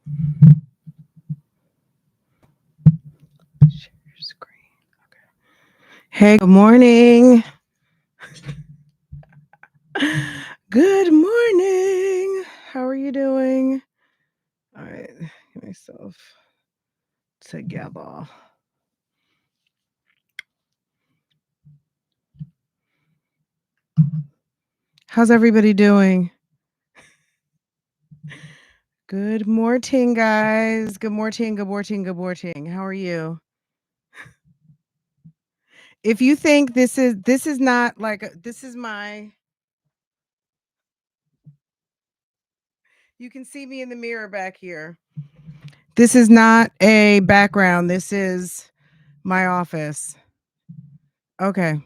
Share your screen. Hey, good morning. Good morning. How are you doing? All right, get myself together. How's everybody doing? Good morning, guys. Good morning, good morning, good morning. How are you? If you think this is not like this is my you can see me in the mirror back here. This is not a background. This is my office. Okay.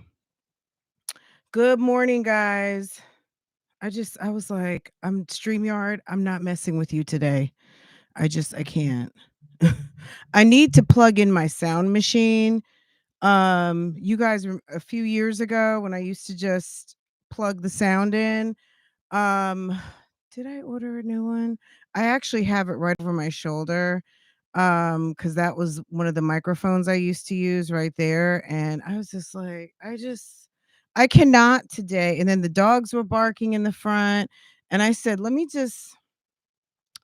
Good morning, guys. I was like, I'm StreamYard. I'm not messing with you today. I can't. I need to plug in my sound machine. You guys a few years ago when I used to just plug the sound in. Um, did I order a new one? I actually have it right over my shoulder. Cuz that was one of the microphones I used to use right there, and I was just like, I cannot today. And then the dogs were barking in the front, and I said, "Let me just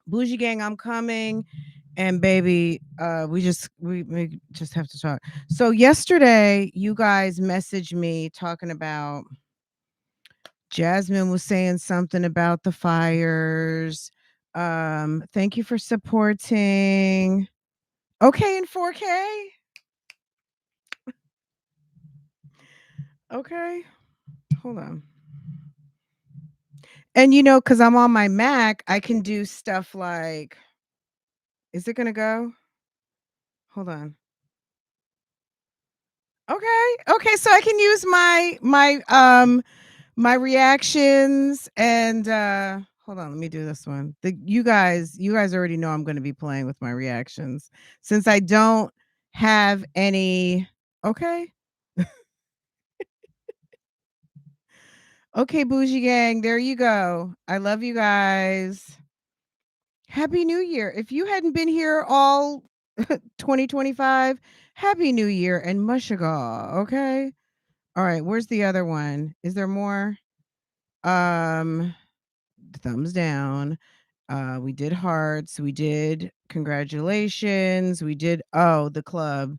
Bougie Gang, I'm coming." And baby, we just have to talk. So yesterday, you guys messaged me talking about Jasmine was saying something about the fires. Thank you for supporting. Okay, in 4K. Okay, hold on. And because I'm on my Mac, I can do stuff like, is it gonna go? Hold on. Okay, okay, so I can use my reactions and hold on, let me do this one. You guys already know I'm gonna be playing with my reactions since I don't have any. Okay. Okay, Bougie Gang, there you go. I love you guys. Happy New Year. If you hadn't been here all 2025, Happy New Year and Mushaga. Okay. All right. Where's the other one? Is there more? Um, Thumbs down. We did hearts. We did congratulations. We did the club.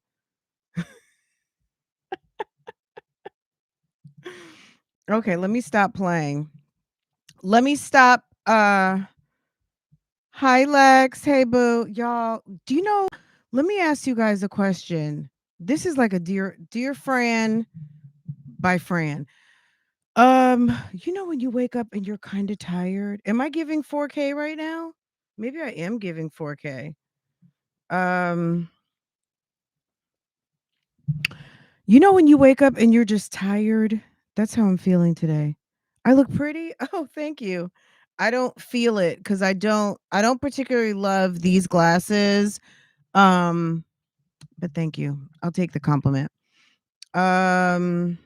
Okay, let me stop playing. Let me stop. Hi Lex. Hey boo. Y'all, do you know? Let me ask you guys a question. This is like a dear Fran by Fran. When you wake up and you're kind of tired. Am I giving 4K right now? Maybe I am giving 4K. Um, when you wake up and you're just tired? That's how I'm feeling today. I look pretty? Oh, thank you. I don't feel it cuz I don't particularly love these glasses. Um, but thank you. I'll take the compliment. Um,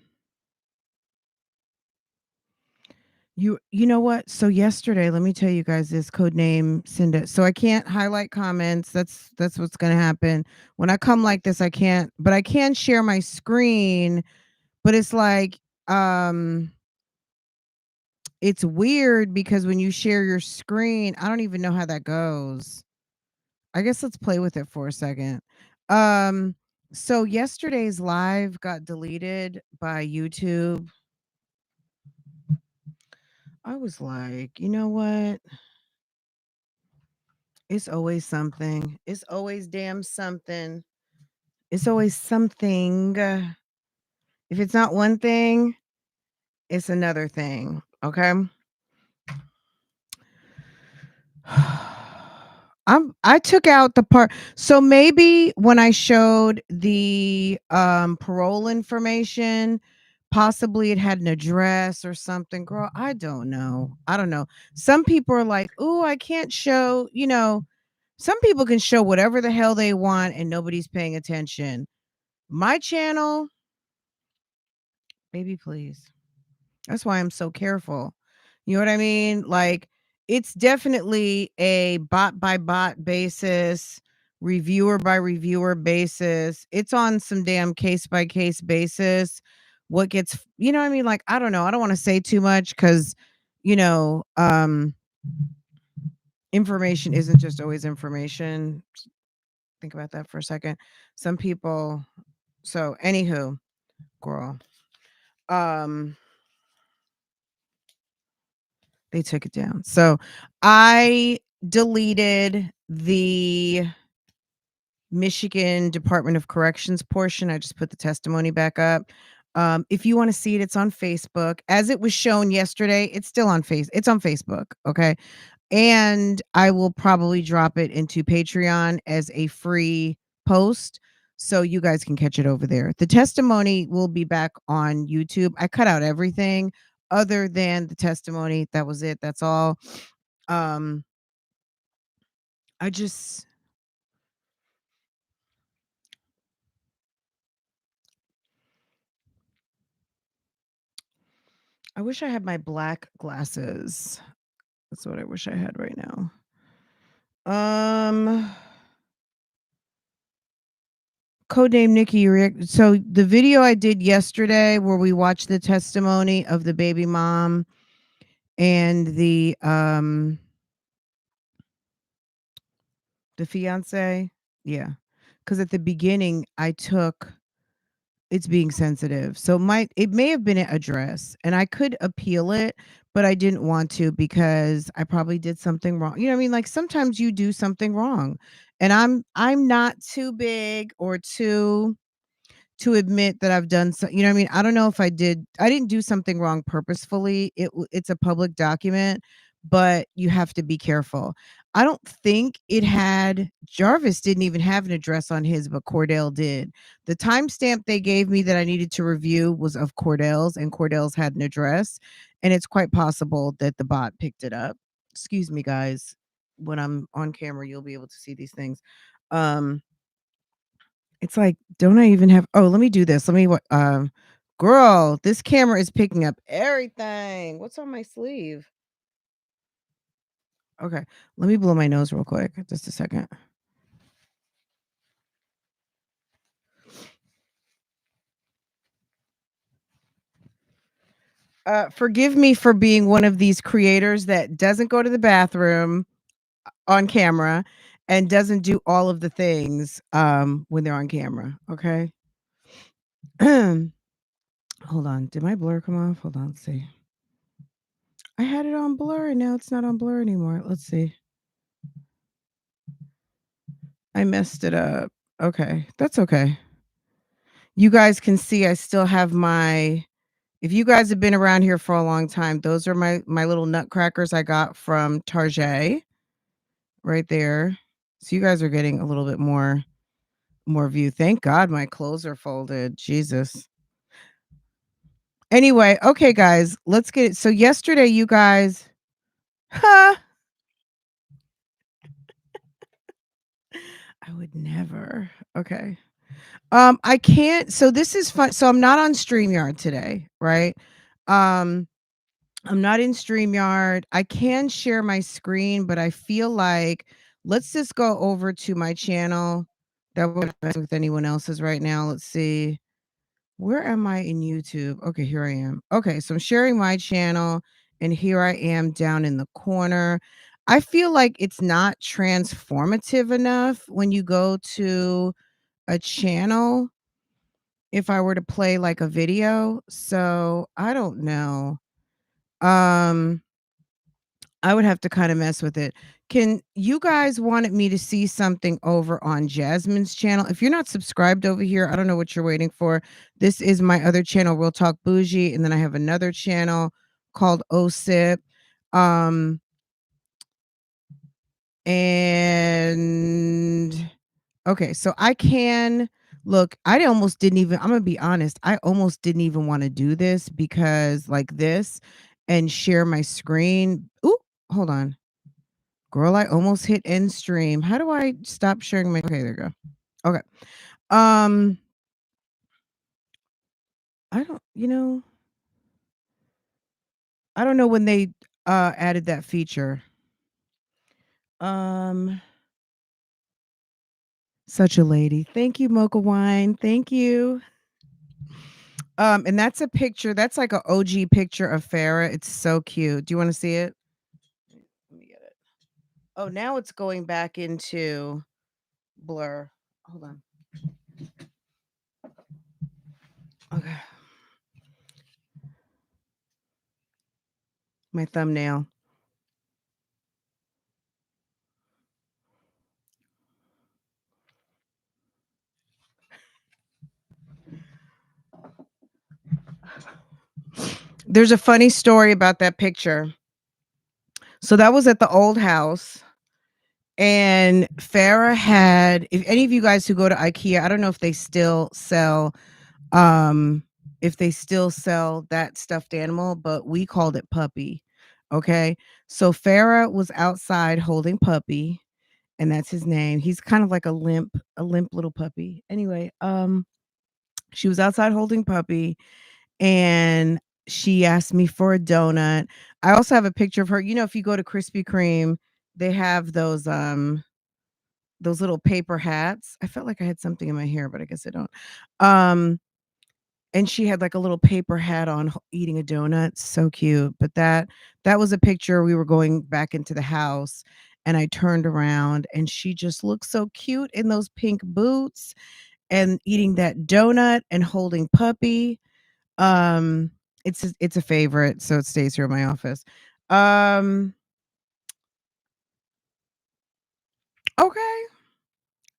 you know what? So yesterday, let me tell you guys this code name Cinda. So I can't highlight comments. That's what's gonna happen. When I come like this, I can't, but I can share my screen, but it's like it's weird because when you share your screen, I don't even know how that goes. I guess let's play with it for a second. Um, so yesterday's live got deleted by YouTube. I was like, you know what? It's always something. It's always damn something. It's always something. If it's not one thing, it's another thing. Okay. I took out the part. So maybe when I showed the parole information, possibly it had an address or something. Girl, I don't know. I don't know. Some people are like, "Ooh, I can't show," some people can show whatever the hell they want and nobody's paying attention. My channel, baby, please. That's why I'm so careful. You know what I mean? Like It's definitely a bot by bot basis, reviewer by reviewer basis. It's on some damn case by case basis. What gets, you know what I mean? Like, I don't know. I don't want to say too much because, you know, information isn't just always information. Think about that for a second. Some people, so anywho, girl, um, they took it down. So I deleted the Michigan Department of Corrections portion. I just put the testimony back up. If you want to see it, it's on Facebook. As it was shown yesterday, it's still on it's on Facebook. Okay. And I will probably drop it into Patreon as a free post so you guys can catch it over there. The testimony will be back on YouTube. I cut out everything other than the testimony. That was it. That's all. Um I just I wish I had my black glasses. That's what I wish I had right now. Um Codename Nikki, so the video I did yesterday where we watched the testimony of the baby mom and the fiance. Yeah. Cuz at the beginning I took it's being sensitive. So it may have been an address and I could appeal it, but I didn't want to because I probably did something wrong. You know what I mean? Like sometimes you do something wrong. And I'm not too big or too to admit that I've done so, you know what I mean? I don't know if I didn't do something wrong purposefully. It's a public document, but you have to be careful. I don't think it had Jarvis didn't even have an address on his, but Cordell did. The timestamp they gave me that I needed to review was of Cordell's, and Cordell's had an address, and it's quite possible that the bot picked it up. Excuse me, guys. When I'm on camera, you'll be able to see these things. Um it's like, don't I even have let me do this. Let me what girl, this camera is picking up everything. What's on my sleeve? Okay. Let me blow my nose real quick. Just a second. Forgive me for being one of these creators that doesn't go to the bathroom on camera and doesn't do all of the things when they're on camera. Okay. Hold on. Did my blur come off? Hold on. Let's see. I had it on blur and now it's not on blur anymore. Let's see. I messed it up. Okay, that's okay. You guys can see I still have my if you guys have been around here for a long time, those are my little nutcrackers I got from Target right there. So you guys are getting a little bit more view. Thank God my clothes are folded. Jesus. Anyway, okay guys, let's get it. So yesterday you guys huh, I would never. Okay. I can't so this is fun. So I'm not on StreamYard today, right? Um I'm not in StreamYard. I can share my screen, but I feel like let's just go over to my channel. That won't mess with anyone else's right now. Let's see. Where am I in YouTube? Okay, here I am. Okay, so I'm sharing my channel, and here I am down in the corner. I feel like it's not transformative enough when you go to a channel if I were to play like a video. So I don't know. Um I would have to kind of mess with it. Can you guys wanted me to see something over on Jasmine's channel? If you're not subscribed over here, I don't know what you're waiting for. This is my other channel, Real Talk Bougie, and then I have another channel called OSIP. Um and okay, so I can look, I almost didn't even I'm gonna be honest, I almost didn't even want to do this because like this and share my screen. Ooh, hold on. Girl, I almost hit end stream. How do I stop sharing my okay, there you go. Okay. Um, I don't I don't know when they added that feature. Um, such a lady. Thank you, Mocha Wine. Thank you. And that's a picture. That's like a OG picture of Farah. It's so cute. Do you want to see it? Let me get it. Oh, now it's going back into blur. Hold on. Okay. My thumbnail. There's a funny story about that picture. So that was at the old house. And Farah had, if any of you guys who go to IKEA, I don't know um if they still sell that stuffed animal, but we called it Puppy. Okay. So Farah was outside holding Puppy, and that's his name. He's kind of like a limp little puppy. Anyway, she was outside holding Puppy, and she asked me for a donut. I also have a picture of her. You know, if you go to Krispy Kreme, they have those little paper hats. I felt like I had something in my hair, but I guess I don't. Um, and she had like a little paper hat on eating a donut. So cute. But that was a picture. We were going back into the house, and I turned around, and she just looked so cute in those pink boots and eating that donut and holding Puppy. Um, it's a favorite, so it stays here in my office. Um, okay.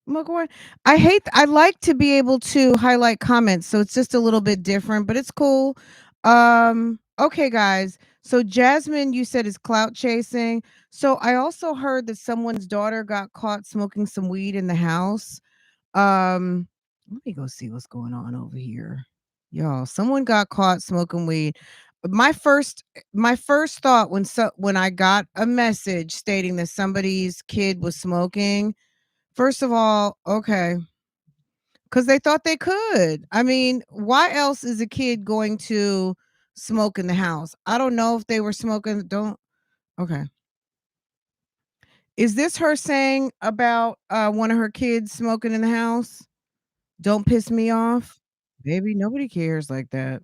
Look what I like to be able to highlight comments, so it's just a little bit different, but it's cool. Okay, guys. So Jasmine, you said is clout chasing. So I also heard that someone's daughter got caught smoking some weed in the house. Um, Let me go see what's going on over here. Y'all, someone got caught smoking weed. My first thought when I got a message stating that somebody's kid was smoking, first of all, okay, because they thought they could. I mean, why else is a kid going to smoke in the house? I don't know if they were smoking. Don't. Okay. Is this her saying about one of her kids smoking in the house? Don't piss me off. Baby, nobody cares like that.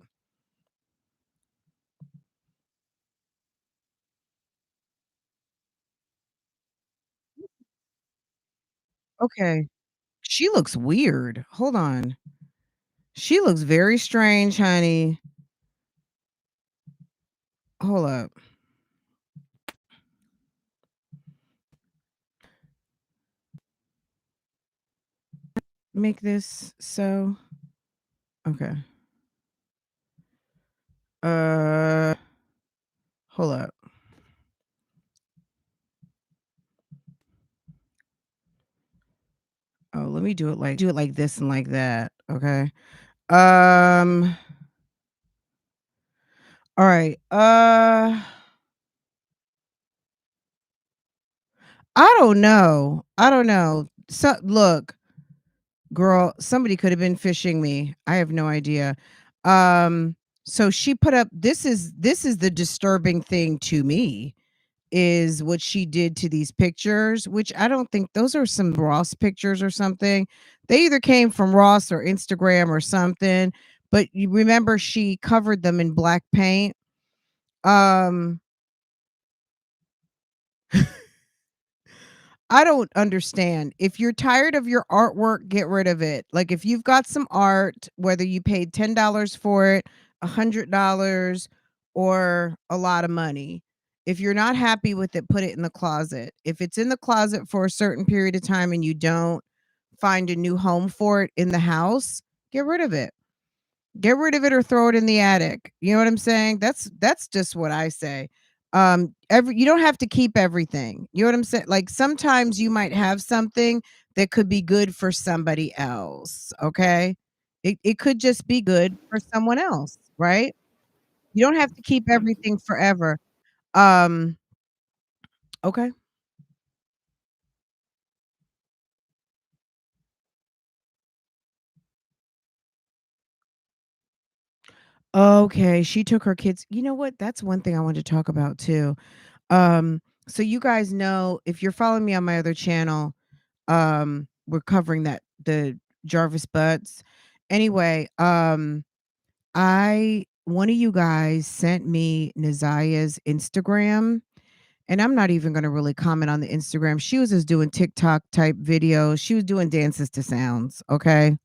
Okay. She looks weird. Hold on. She looks very strange, honey. Hold up. Make this so. Okay. Uh, Hold up. Oh, let me do it like this and like that. Okay. Um. All right. I don't know. I don't know. So look, girl, somebody could have been fishing me. I have no idea. Um. So she put up. This is the disturbing thing to me, is what she did to these pictures, which I don't think those are some Ross pictures or something. They either came from Ross or Instagram or something, but you remember she covered them in black paint. Um, I don't understand. If you're tired of your artwork, get rid of it. Like if you've got some art, whether you paid $10 for it, $100, or a lot of money. If you're not happy with it, put it in the closet. If it's in the closet for a certain period of time and you don't find a new home for it in the house, get rid of it. Get rid of it or throw it in the attic. You know what I'm saying? That's just what I say. Every You don't have to keep everything. You know what I'm saying? Like sometimes you might have something that could be good for somebody else, okay? It could just be good for someone else, right? You don't have to keep everything forever. Um, okay. Okay, she took her kids. You know what? That's one thing I wanted to talk about too. Um, So you guys know, if you're following me on my other channel, we're covering that the Jarvis butts. Anyway, I one of you guys sent me Nazaya's Instagram, and I'm not even gonna really comment on the Instagram. She was just doing TikTok type videos. She was doing dances to sounds, okay?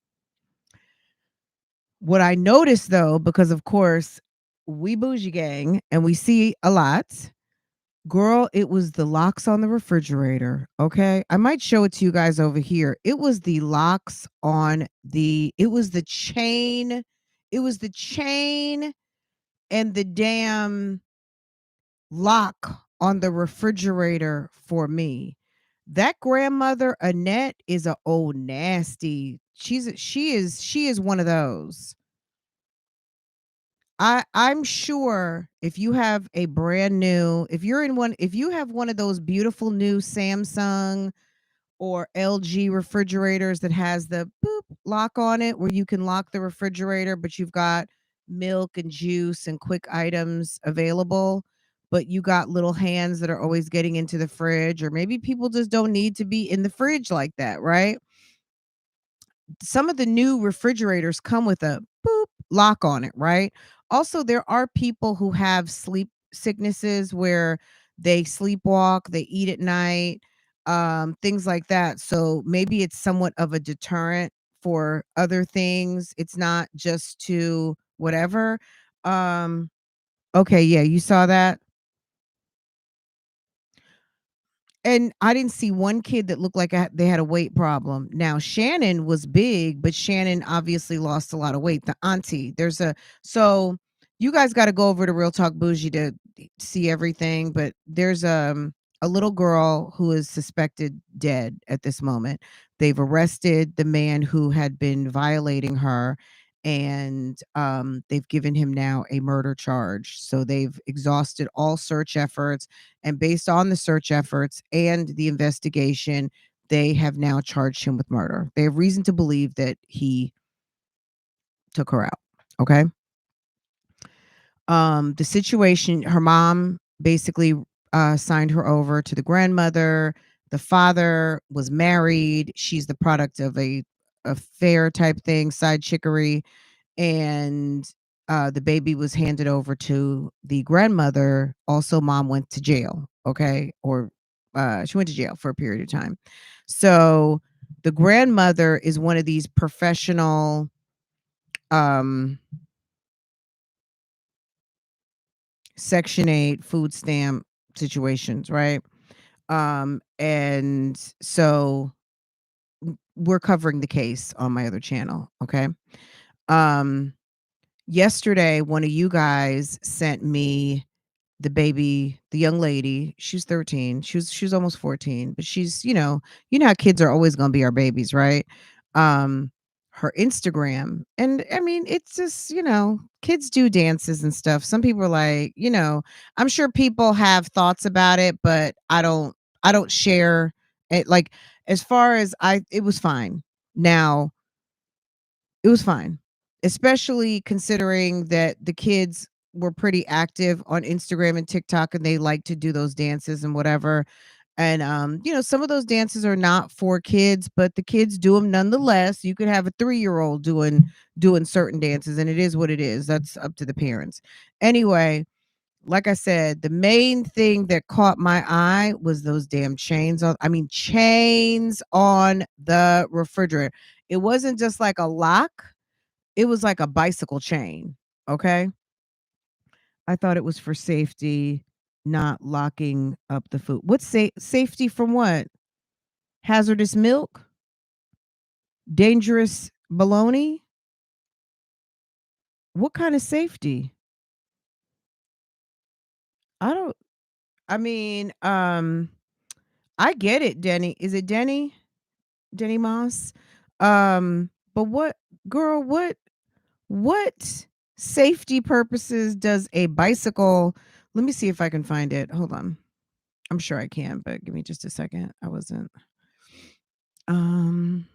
What I noticed though, because of course we bougie gang and we see a lot. Girl, it was the locks on the refrigerator, okay? I might show it to you guys over here. It was the locks on the it was the chain and the damn lock on the refrigerator for me. That grandmother Annette is a old nasty. She is one of those. I'm sure if you have a brand new, if you have one of those beautiful new Samsung or LG refrigerators that has the boop lock on it where you can lock the refrigerator, but you've got milk and juice and quick items available, but you got little hands that are always getting into the fridge, or maybe people just don't need to be in the fridge like that, right? Some of the new refrigerators come with a boop lock on it, right? Also, there are people who have sleep sicknesses where they sleepwalk, they eat at night, things like that. So maybe it's somewhat of a deterrent for other things. It's not just to whatever. Um, okay, yeah, you saw that. And I didn't see one kid that looked like they had a weight problem. Now, Shannon was big, but Shannon obviously lost a lot of weight. The auntie, so you guys got to go over to Real Talk Bougie to see everything. But there's a little girl who is suspected dead at this moment. They've arrested the man who had been violating her, and they've given him now a murder charge. So they've exhausted all search efforts, and based on the search efforts and the investigation, they have now charged him with murder. They have reason to believe that he took her out. Okay. The situation, her mom basically signed her over to the grandmother. The father was married. She's the product of a affair type thing, side chicory, and the baby was handed over to the grandmother. Also, mom went to jail. Okay, or she went to jail for a period of time. So the grandmother is one of these professional um Section 8 food stamp situations, right? And so we're covering the case on my other channel, okay? Um, Yesterday, one of you guys sent me the young lady. She's 13. She was almost 14, but you know how kids are always gonna be our babies, right? Um, Her Instagram. And I mean, it's just, kids do dances and stuff. Some people are like, I'm sure people have thoughts about it, but I don't share it. Like, as far as it was fine. Now, it was fine, especially considering that the kids were pretty active on Instagram and TikTok, and they like to do those dances and whatever. And some of those dances are not for kids, but the kids do them nonetheless. You could have a 3-year-old doing certain dances, and it is what it is. That's up to the parents. Anyway, like I said, the main thing that caught my eye was those damn chains on, I mean, chains on the refrigerator. It wasn't just like a lock, it was like a bicycle chain, okay? I thought it was for safety, not locking up the food. What safety from what? Hazardous milk? Dangerous baloney? What kind of safety? I don't I mean, I get it, Denny. Is it Denny? Denny Moss? But girl, what safety purposes does a bicycle? Let me see if I can find it. Hold on. I'm sure I can, but give me just a second. I wasn't um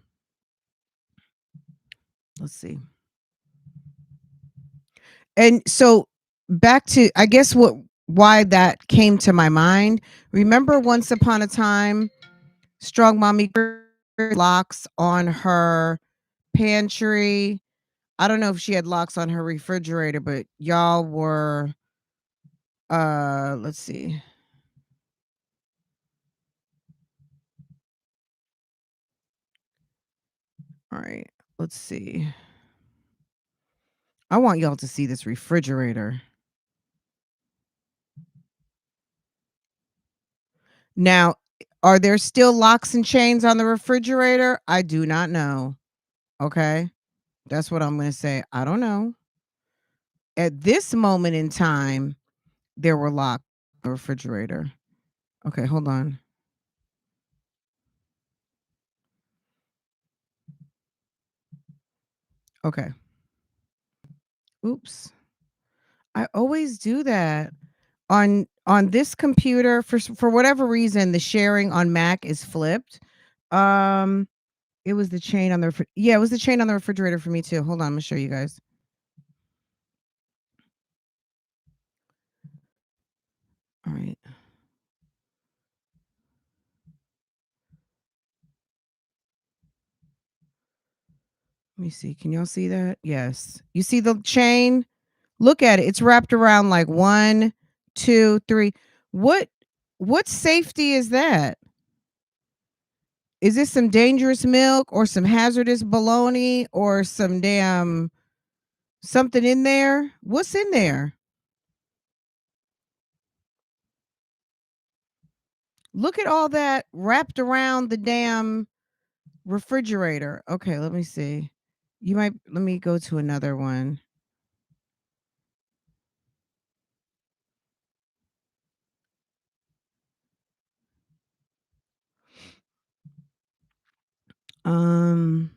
let's see. And so back to, I guess, what why that came to my mind. Remember once upon a time, Strong Mommy locks on her pantry. I don't know if she had locks on her refrigerator, but y'all were let's see. All right, let's see. I want y'all to see this refrigerator. Now, are there still locks and chains on the refrigerator? I do not know. Okay. That's what I'm going to say. I don't know. At this moment in time, there were locks on the refrigerator. Okay, hold on. Okay. Oops. I always do that. On this computer for whatever reason the sharing on Mac is flipped. Um it was the chain on the yeah, it was the chain on the refrigerator for me too. Hold on, I'm gonna show you guys. All right. Let me see. Can y'all see that? Yes. You see the chain? Look at it. It's wrapped around like 1, 2, 3. What what safety is that? Is this some dangerous milk or some hazardous bologna or some damn something in there? What's in there? Look at all that wrapped around the damn refrigerator. Okay, let me see. You might let me go to another one. Um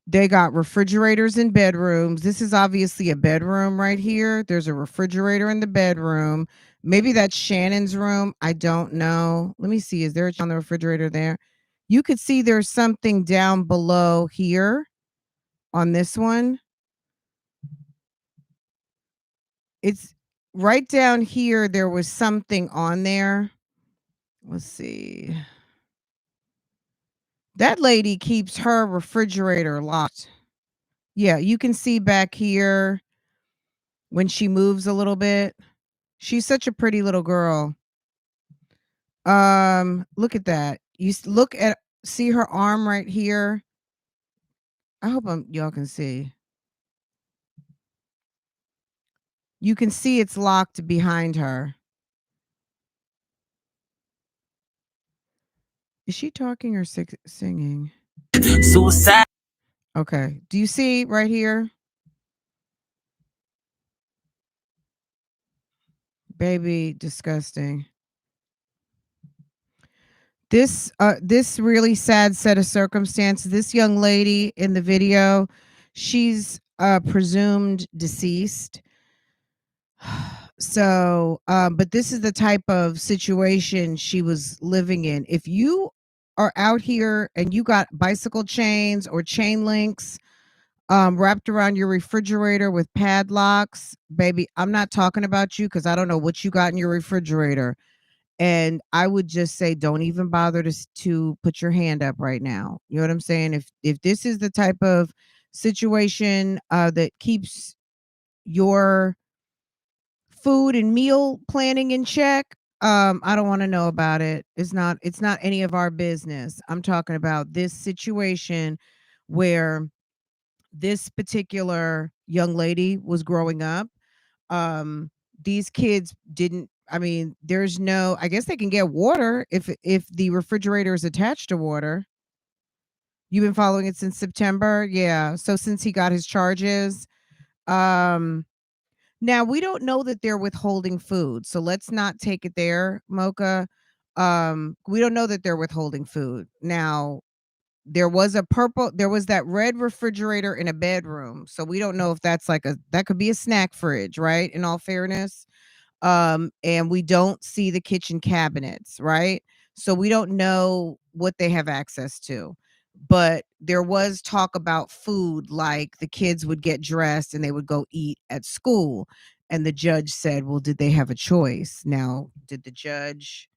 They got refrigerators in bedrooms. This is obviously a bedroom right here. There's a refrigerator in the bedroom. Maybe that's Shannon's room. I don't know. Let me see. Is there on the refrigerator there? You could see there's something down below here on this one. It's right down here. There was something on there. Let's see. That lady keeps her refrigerator locked. Yeah, you can see back here when she moves a little bit. She's such a pretty little girl. Look at that. Look at see her arm right here. I hope y'all can see. You can see it's locked behind her. Is she talking or singing? Suicide. Okay. Do you see right here? Baby, disgusting. This really sad set of circumstances. This young lady in the video, she's presumed deceased. So, but this is the type of situation she was living in. If you are out here and you got bicycle chains or chain links wrapped around your refrigerator with padlocks, baby, I'm not talking about you because I don't know what you got in your refrigerator. And I would just say, don't even bother to put your hand up right now. You know what I'm saying? If this is the type of situation that keeps your food and meal planning in check, I don't want to know about it. It's not any of our business. I'm talking about this situation where this particular young lady was growing up. Um these kids didn't, I mean, there's no, I guess they can get water if the refrigerator is attached to water. You've been following it since September? Yeah. So since he got his charges, um now we don't know that they're withholding food, so let's not take it there, Mocha. We don't know that they're withholding food. Now, there was that red refrigerator in a bedroom, so we don't know if that's like that could be a snack fridge, right? In all fairness. And we don't see the kitchen cabinets, right? So we don't know what they have access to. But there was talk about food, like the kids would get dressed and they would go eat at school. And the judge said, "Well, did they have a choice?" Now, did the judge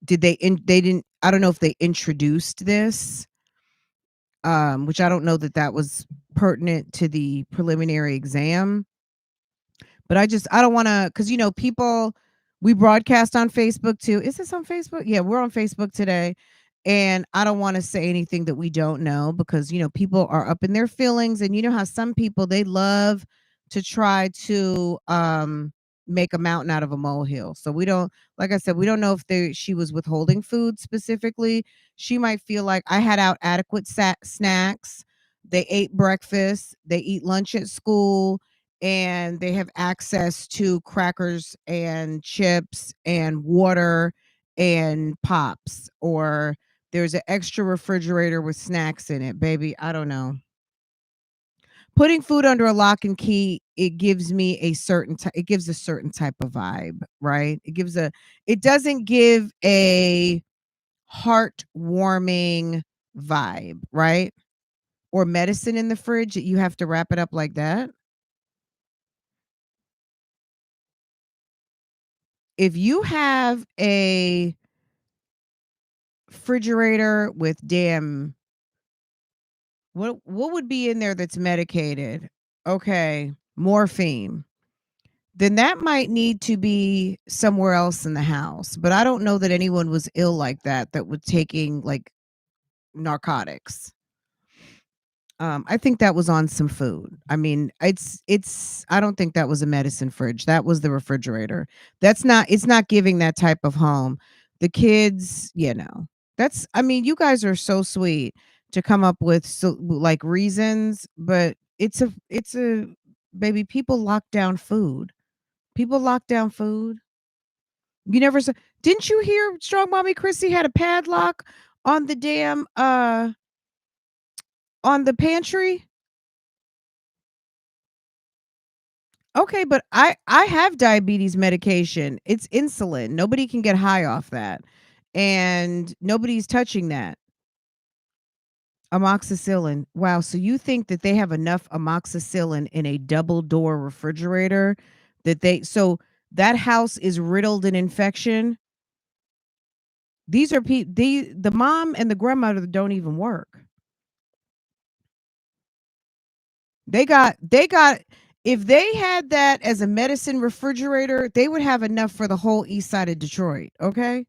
did they didn't I don't know if they introduced this, which I don't know that that was pertinent to the preliminary exam. But I don't wanna, cause people, we broadcast on Facebook too. Is this on Facebook? Yeah, we're on Facebook today, and I don't wanna say anything that we don't know because, people are up in their feelings, and you know how some people, they love to try to, make a mountain out of a molehill. So we don't, like I said, we don't know if she was withholding food specifically. She might feel like I had out adequate snacks. They ate breakfast, they eat lunch at school, and they have access to crackers and chips and water and pops, or there's an extra refrigerator with snacks in it. Baby, I don't know. Putting food under a lock and key, it gives me it gives a certain type of vibe, right? It doesn't give a heartwarming vibe, right? Or medicine in the fridge that you have to wrap it up like that. If you have a refrigerator with damn, what would be in there that's medicated? Okay, morphine. Then that might need to be somewhere else in the house. But I don't know that anyone was ill like that was taking like narcotics. I think that was on some food. I mean, it's I don't think that was a medicine fridge. That was the refrigerator. It's not giving that type of home. The kids, That's I mean, you guys are so sweet to come up with like reasons, but it's a baby, people lock down food. People lock down food. You never saw Didn't you hear Strong Mommy Chrissy had a padlock on the damn on the pantry? Okay, but I have diabetes medication. It's insulin. Nobody can get high off that. And nobody's touching that. Amoxicillin. Wow, so you think that they have enough amoxicillin in a double door refrigerator that house is riddled in infection? These are the mom and the grandmother don't even work. They got if they had that as a medicine refrigerator, they would have enough for the whole east side of Detroit, okay?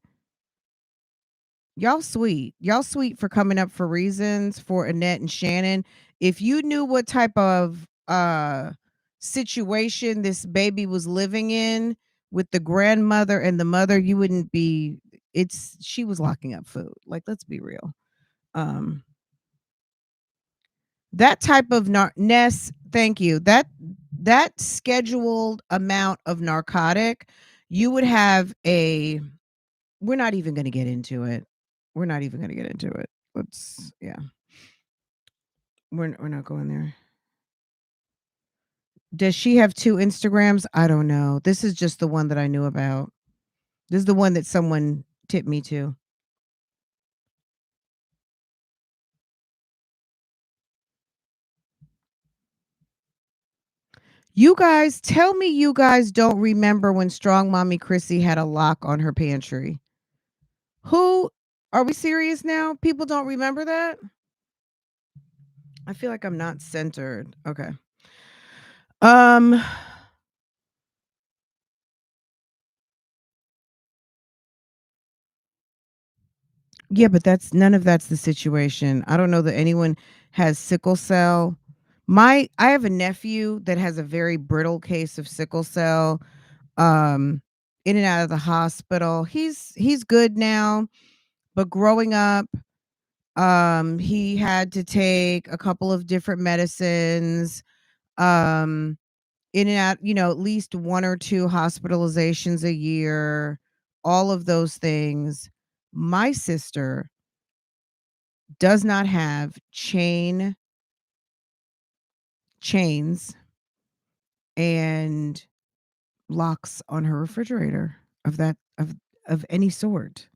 Y'all sweet. Y'all sweet for coming up for reasons for Annette and Shannon. If you knew what type of situation this baby was living in with the grandmother and the mother, you wouldn't be she was locking up food. Like, let's be real. Um That type of Ness, thank you. That scheduled amount of narcotic, you would have a we're not even gonna get into it. We're not even gonna get into it. Let's yeah. We're not going there. Does she have 2 Instagrams? I don't know. This is just the one that I knew about. This is the one that someone tipped me to. You guys, tell me you guys don't remember when Strong Mommy Chrissy had a lock on her pantry. Who Are we serious now? People don't remember that? I feel like I'm not centered. Okay. Um yeah, but that's none of that's the situation. I don't know that anyone has sickle cell. I have a nephew that has a very brittle case of sickle cell. Um in and out of the hospital. He's good now, but growing up, he had to take a couple of different medicines. Um In and out, at least 1 or 2 hospitalizations a year, all of those things. My sister does not have chains and locks on her refrigerator of any sort.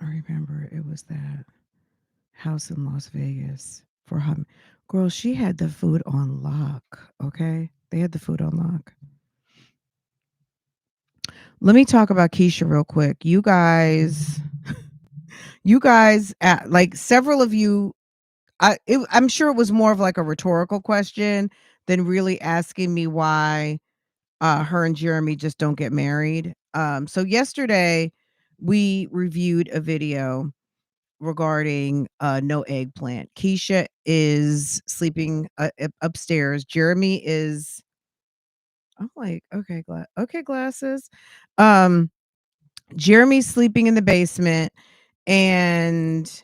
I remember it was that house in Las Vegas for her. Girl, she had the food on lock. Okay. They had the food on lock. Let me talk about Keisha real quick. Like several of you, I'm sure it was more of like a rhetorical question than really asking me why her and Jeremy just don't get married. So yesterday we reviewed a video regarding no eggplant. Keisha is sleeping upstairs. Jeremy is. I'm like, okay, okay, glasses. Um, Jeremy's sleeping in the basement, and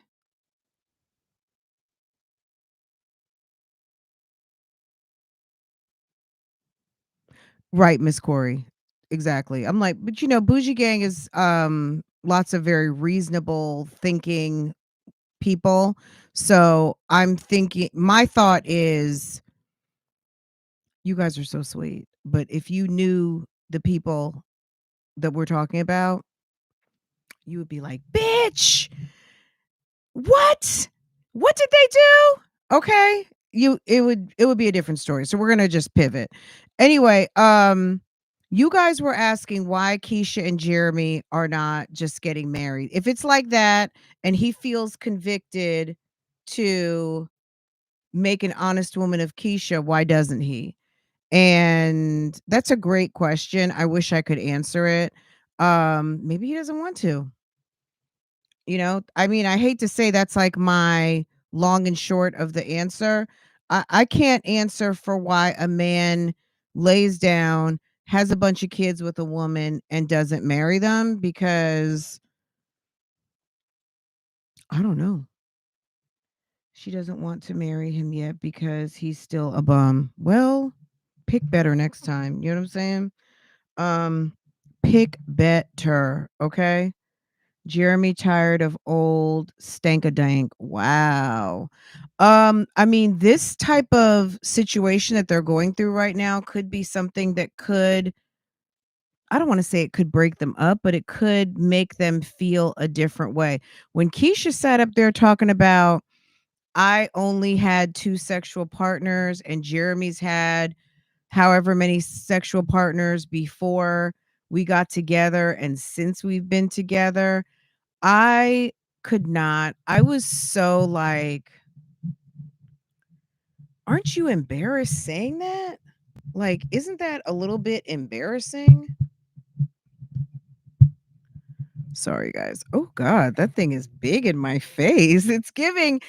right, Miss Corey, exactly. I'm like, but Bougie Gang is lots of very reasonable thinking people. So I'm thinking, my thought is, you guys are so sweet, but if you knew the people that we're talking about, you would be like, bitch, what? What did they do? Okay. It would be a different story. So we're gonna just pivot. Anyway, you guys were asking why Keisha and Jeremy are not just getting married. If it's like that and he feels convicted to make an honest woman of Keisha, why doesn't he? And that's a great question. I wish I could answer it. Maybe he doesn't want to. I mean, I hate to say that's like my long and short of the answer. I can't answer for why a man lays down, has a bunch of kids with a woman, and doesn't marry them because I don't know. She doesn't want to marry him yet because he's still a bum. Well, pick better next time. You know what I'm saying? Um, pick better, okay? Jeremy tired of old stankadank. Wow. I mean, this type of situation that they're going through right now could be something that could, I don't want to say it could break them up, but it could make them feel a different way. When Keisha sat up there talking about, I only had two sexual partners and Jeremy's had however many sexual partners before we got together and since we've been together, I could not. I was so like, "Aren't you embarrassed saying that? Like, isn't that a little bit embarrassing?" Sorry, guys. Oh god, that thing is big in my face. It's giving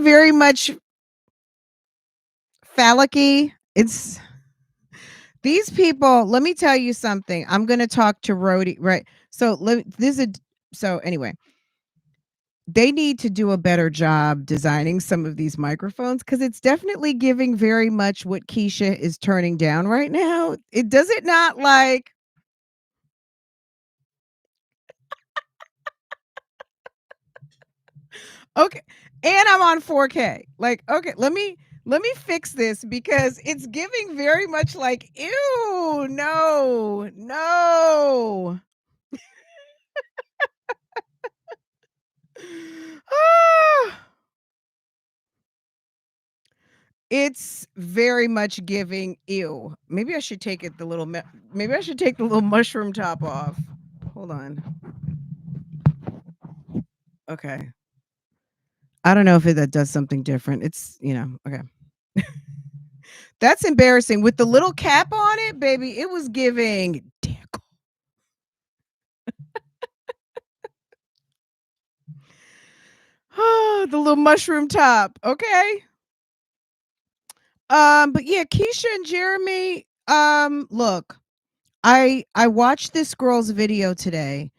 very much phallic-y. It's these people, let me tell you something. I'm gonna talk to Rhodey, right? So this is so anyway, they need to do a better job designing some of these microphones because it's definitely giving very much what Keisha is turning down right now. It does it not like okay. And I'm on 4K. Like, okay, let me fix this because it's giving very much like, ew, no, no. Ah. It's very much giving ew. Maybe I should take it the little maybe I should take the little mushroom top off. Hold on. Okay. I don't know if that does something different. Okay. That's embarrassing. With the little cap on it, baby, it was giving dick. The little mushroom top. Okay. But yeah, Keisha and Jeremy, look, I watched this girl's video today.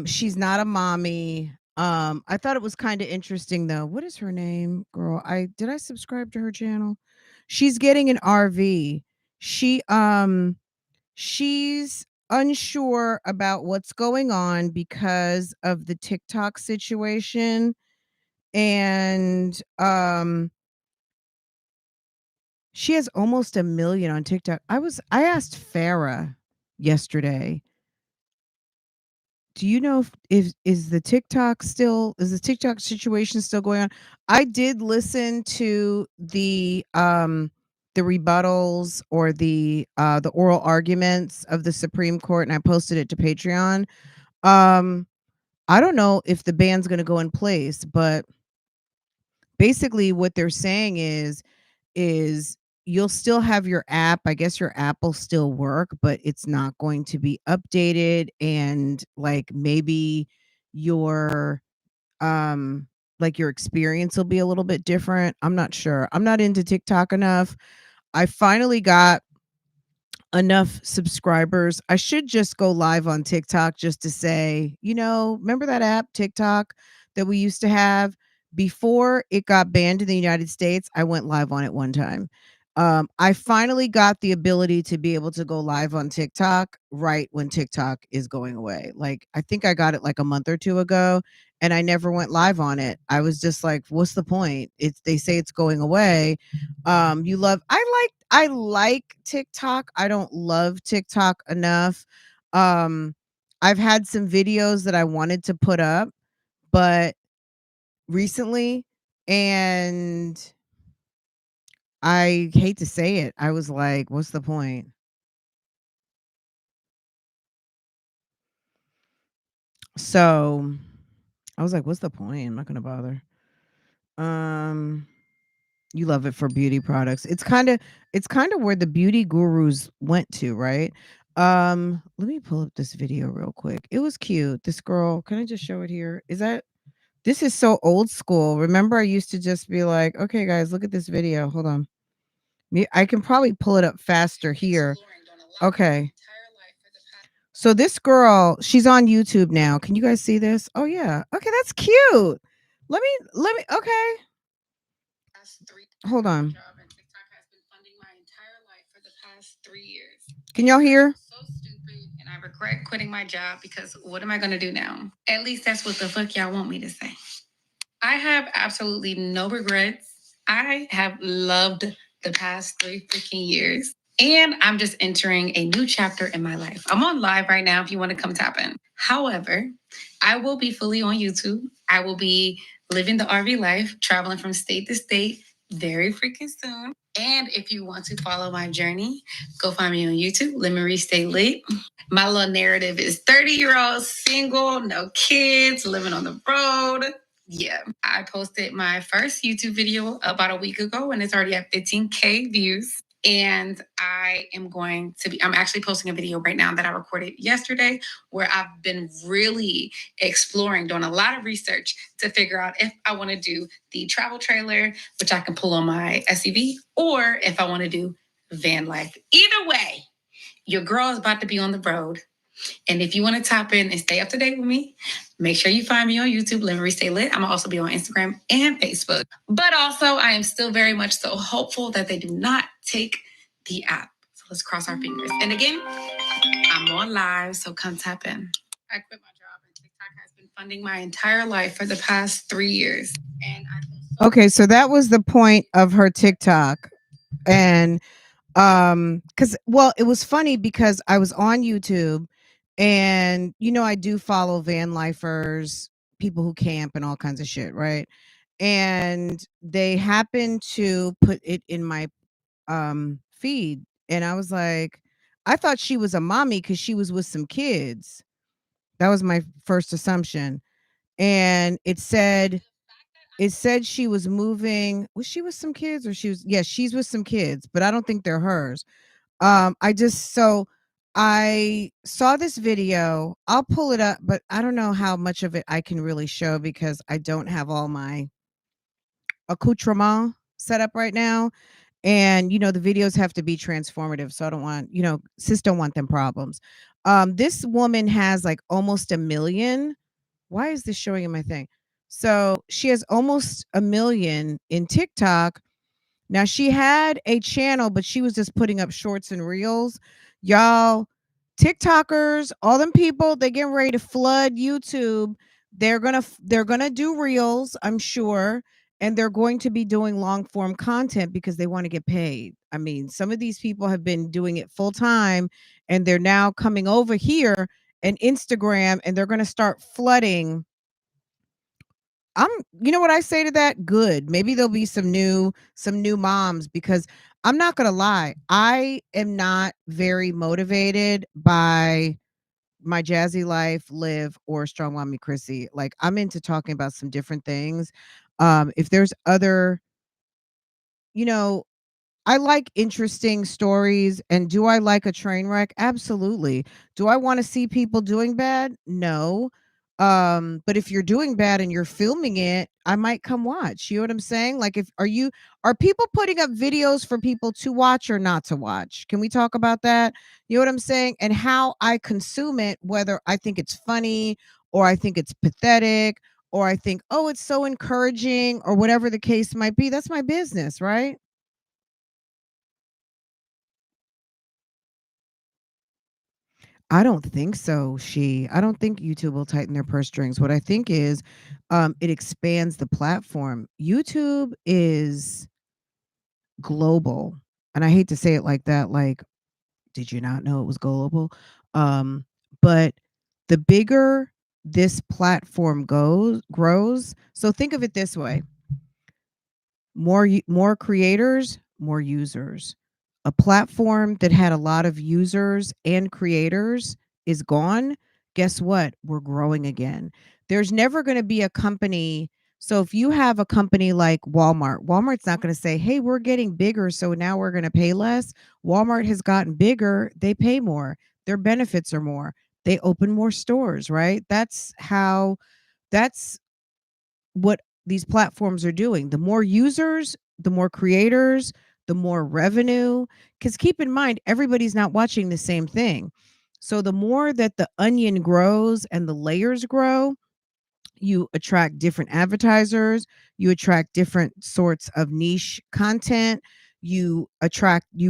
She's not a mommy. I thought it was kind of interesting though. What is her name, girl? I subscribe to her channel? She's getting an RV. She's unsure about what's going on because of the TikTok situation and she has almost 1 million on TikTok. I asked Farah yesterday. Do you know if is the TikTok still is the TikTok situation still going on? I did listen to the rebuttals or the oral arguments of the Supreme Court, and I posted it to Patreon. Um I don't know if the ban's going to go in place, but basically what they're saying is you'll still have your app. I guess your app will still work, but it's not going to be updated, and like maybe your um like your experience will be a little bit different. I'm not sure. I'm not into TikTok enough. I finally got enough subscribers. I should just go live on TikTok just to say, remember that app TikTok that we used to have before it got banned in the United States? I went live on it one time. I finally got the ability to be able to go live on TikTok right when TikTok is going away. Like, I think I got it like a month or two ago, and I never went live on it. I was just like, what's the point? They say it's going away. You love I like TikTok. I don't love TikTok enough. Um, I've had some videos that I wanted to put up, but recently, and I hate to say it, I was like, what's the point? So I was like, what's the point? I'm not gonna bother. Um You love it for beauty products. It's kind of where the beauty gurus went to, right? Let me pull up this video real quick. It was cute. This girl, can I just show it here? This is so old school. Remember I used to just be like, "Okay guys, look at this video. Hold on. I can probably pull it up faster here." Okay. So this girl, she's on YouTube now. Can you guys see this? Oh yeah. Okay, that's cute. Let me okay. Hold on. Can y'all hear? So stupid, and I regret quitting my job because what am I going to do now? At least that's what the fuck y'all want me to say. I have absolutely no regrets. I have loved the past 3 freaking years. And I'm just entering a new chapter in my life. I'm on live right now if you want to come tap in. However, I will be fully on YouTube. I will be living the RV life, traveling from state to state very freaking soon. And if you want to follow my journey, go find me on YouTube. Let me stay lit. My little narrative is 30-year-old single, no kids, living on the road. Yeah, I posted my first YouTube video about a week ago and it's already at 15K views. And I'm actually posting a video right now that I recorded yesterday where I've been really exploring, doing a lot of research to figure out if I want to do the travel trailer, which I can pull on my SUV, or if I want to do van life. Either way, your girl is about to be on the road. And if you want to tap in and stay up to date with me, make sure you find me on YouTube, Live and Stay Lit. I'm gonna also be on Instagram and Facebook. But also, I am still very much so hopeful that they do not take the app. So let's cross our fingers. And again, I'm on live, so come tap in. I quit my job and TikTok has been funding my entire life for the past 3 years. And okay, so that was the point of her TikTok. And because well, it was funny because I was on YouTube, and I do follow van lifers, people who camp and all kinds of shit, right? And they happened to put it in my feed, and I was like, I thought she was a mommy because she was with some kids. That was my first assumption. And it said she was moving. Was she with some kids, or she was? Yeah, she's with some kids, but I don't think they're hers. I saw this video. I'll pull it up, but I don't know how much of it I can really show because I don't have all my accoutrement set up right now. And the videos have to be transformative. So I don't want, sis don't want them problems. This woman has like almost a million. Why is this showing in my thing? So she has almost a million in TikTok. Now she had a channel, but she was just putting up shorts and reels. Y'all, TikTokers, all them people, they getting ready to flood YouTube. They're gonna do reels, I'm sure, and they're going to be doing long form content because they want to get paid. I mean, some of these people have been doing it full time, and they're now coming over here and Instagram, and they're gonna start flooding. I'm You know what I say to that? Good. Maybe there'll be some new moms, because I'm not gonna lie, I am not very motivated by my Jazzy Life, Live, or Strong Mommy Chrissy. Like, I'm into talking about some different things. If there's other, you know, I like interesting stories. And do I like a train wreck? Absolutely. Do I want to see people doing bad? No. But if you're doing bad and you're filming it, I might come watch. You know what I'm saying? Like, if are people putting up videos for people to watch or not to watch? Can we talk about that? You know what I'm saying? And how I consume it, whether I think it's funny, or I think it's pathetic, or I think, oh, it's so encouraging, or whatever the case might be. That's my business, right? I don't think so, I don't think YouTube will tighten their purse strings. What I think is, it expands the platform. YouTube is global, and I hate to say it like that, like, did you not know it was global? Um, but the bigger this platform grows, so think of it this way: more creators, more users. A platform that had a lot of users and creators is gone. Guess what? We're growing again. There's never going to be a company. So if you have a company like Walmart, Walmart's not going to say, "Hey, we're getting bigger, so now we're going to pay less." Walmart has gotten bigger, they pay more. Their benefits are more. They open more stores, right? That's what these platforms are doing. The more users, the more creators, the more revenue. Because keep in mind, everybody's not watching the same thing. So the more that the onion grows and the layers grow, you attract different advertisers, you attract different sorts of niche content, you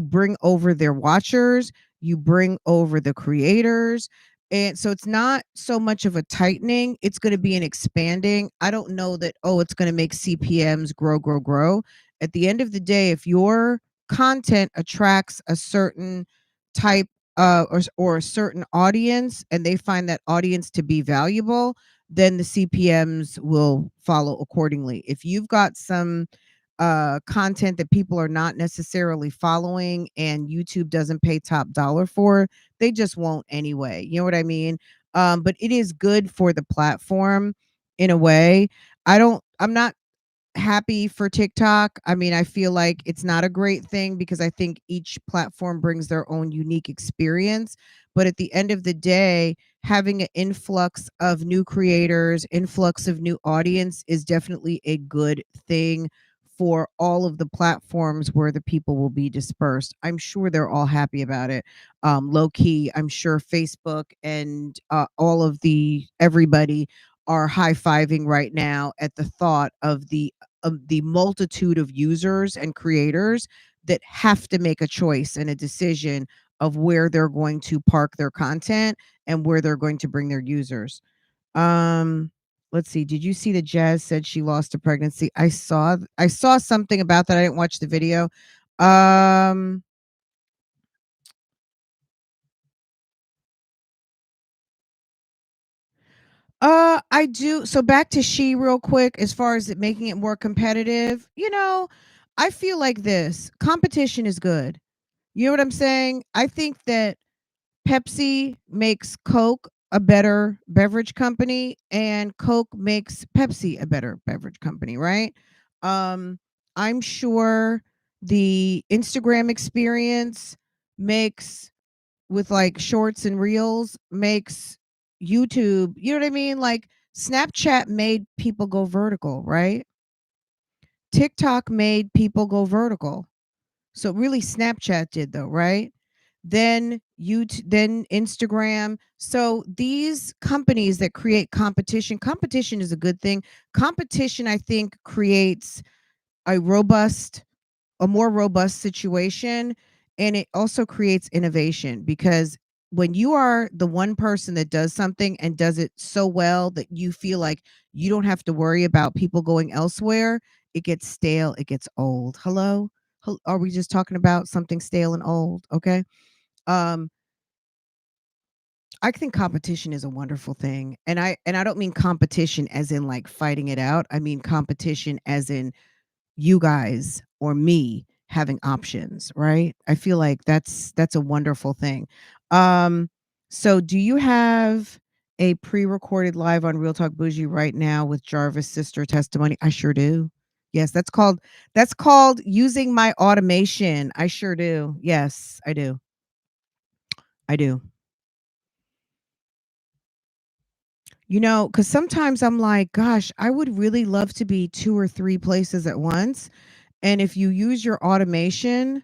bring over their watchers, you bring over the creators. And so it's not so much of a tightening, it's going to be an expanding. I don't know that, oh, it's going to make CPMs grow. At the end of the day, if your content attracts a certain type, or a certain audience, and they find that audience to be valuable, then the CPMs will follow accordingly. If you've got some content that people are not necessarily following and YouTube doesn't pay top dollar for, they just won't anyway. You know what I mean? But it is good for the platform in a way. I'm not happy for TikTok. I mean, I feel like it's not a great thing, because I think each platform brings their own unique experience. But at the end of the day, having an influx of new creators, influx of new audience is definitely a good thing for all of the platforms where the people will be dispersed. I'm sure they're all happy about it. Low key, I'm sure Facebook and all of the everybody are high-fiving right now at the thought of the multitude of users and creators that have to make a choice and a decision of where they're going to park their content and where they're going to bring their users. Um, let's see. Did you see that Jazz said she lost a pregnancy? I saw something about that. I didn't watch the video. Um, I do. So back to She real quick, as far as it making it more competitive, I feel like this competition is good. You know what I'm saying? I think that Pepsi makes Coke a better beverage company, and Coke makes Pepsi a better beverage company, right? Um, I'm sure the Instagram experience makes, with like shorts and reels, makes YouTube, you know what I mean? Like, Snapchat made people go vertical, right? TikTok made people go vertical. So really Snapchat did, though, right? Then Instagram. So these companies that create competition is a good thing. Competition, I think, creates a robust a more robust situation, and it also creates innovation, because when you are the one person that does something and does it so well that you feel like you don't have to worry about people going elsewhere, it gets stale, it gets old. Hello? Are we just talking about something stale and old? Okay. um I think competition is a wonderful thing, and I don't mean competition as in, like, fighting it out, I mean competition as in you guys or me having options, right? I feel like that's a wonderful thing. Um, so do you have a pre-recorded live on Real Talk Bougie right now with Jarvis' sister testimony? I sure do. Yes, that's called using my automation. I sure do. Yes, I do. I do. Because sometimes I'm like, gosh, I would really love to be 2 or 3 places at once, and if you use your automation,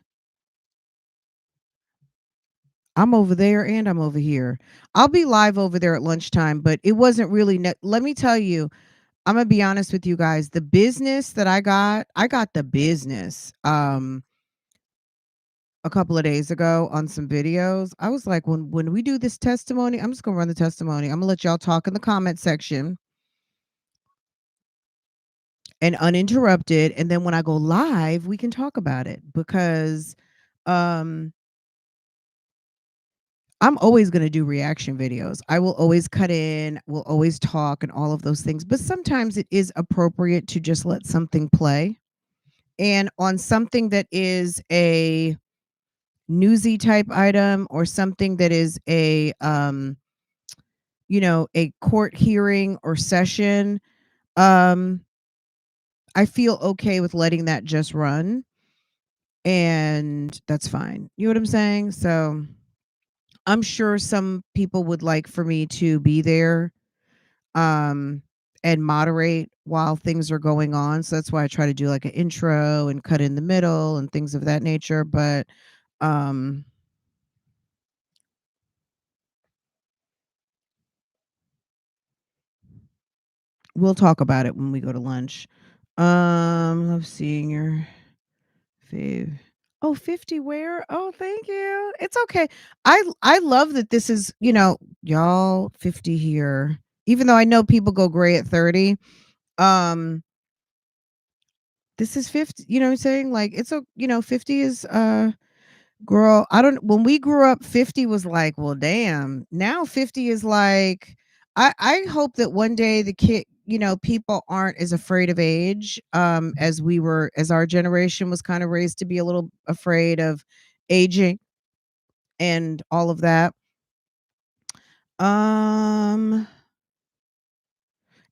I'm over there and I'm over here. I'll be live over there at lunchtime, but it wasn't really let me tell you, Imma be honest with you guys, the business that I got the business, a couple of days ago on some videos. I was like, "When we do this testimony, I'm just gonna run the testimony. Imma let y'all talk in the comment section and uninterrupted, and then when I go live, we can talk about it," because, um I'm always gonna do reaction videos. I will always cut in, we'll always talk and all of those things, but sometimes it is appropriate to just let something play. And on something that is a newsy type item or something that is a court hearing or session, um, I feel okay with letting that just run, and that's fine. You know what I'm saying? So, I'm sure some people would like for me to be there um, and moderate while things are going on. So that's why I try to do like an intro and cut in the middle and things of that nature. But um, we'll talk about it when we go to lunch. Love seeing your fave. Oh, 50 where? Oh, thank you. It's okay. I love that this is, y'all 50 here. Even though I know people go gray at 30. Um, this is 50, you know what I'm saying? Like 50 is girl, I don't when we grew up, 50 was like, well, damn. Now 50 is like I hope that one day people aren't as afraid of age as our generation was kind of raised to be a little afraid of aging and all of that. Um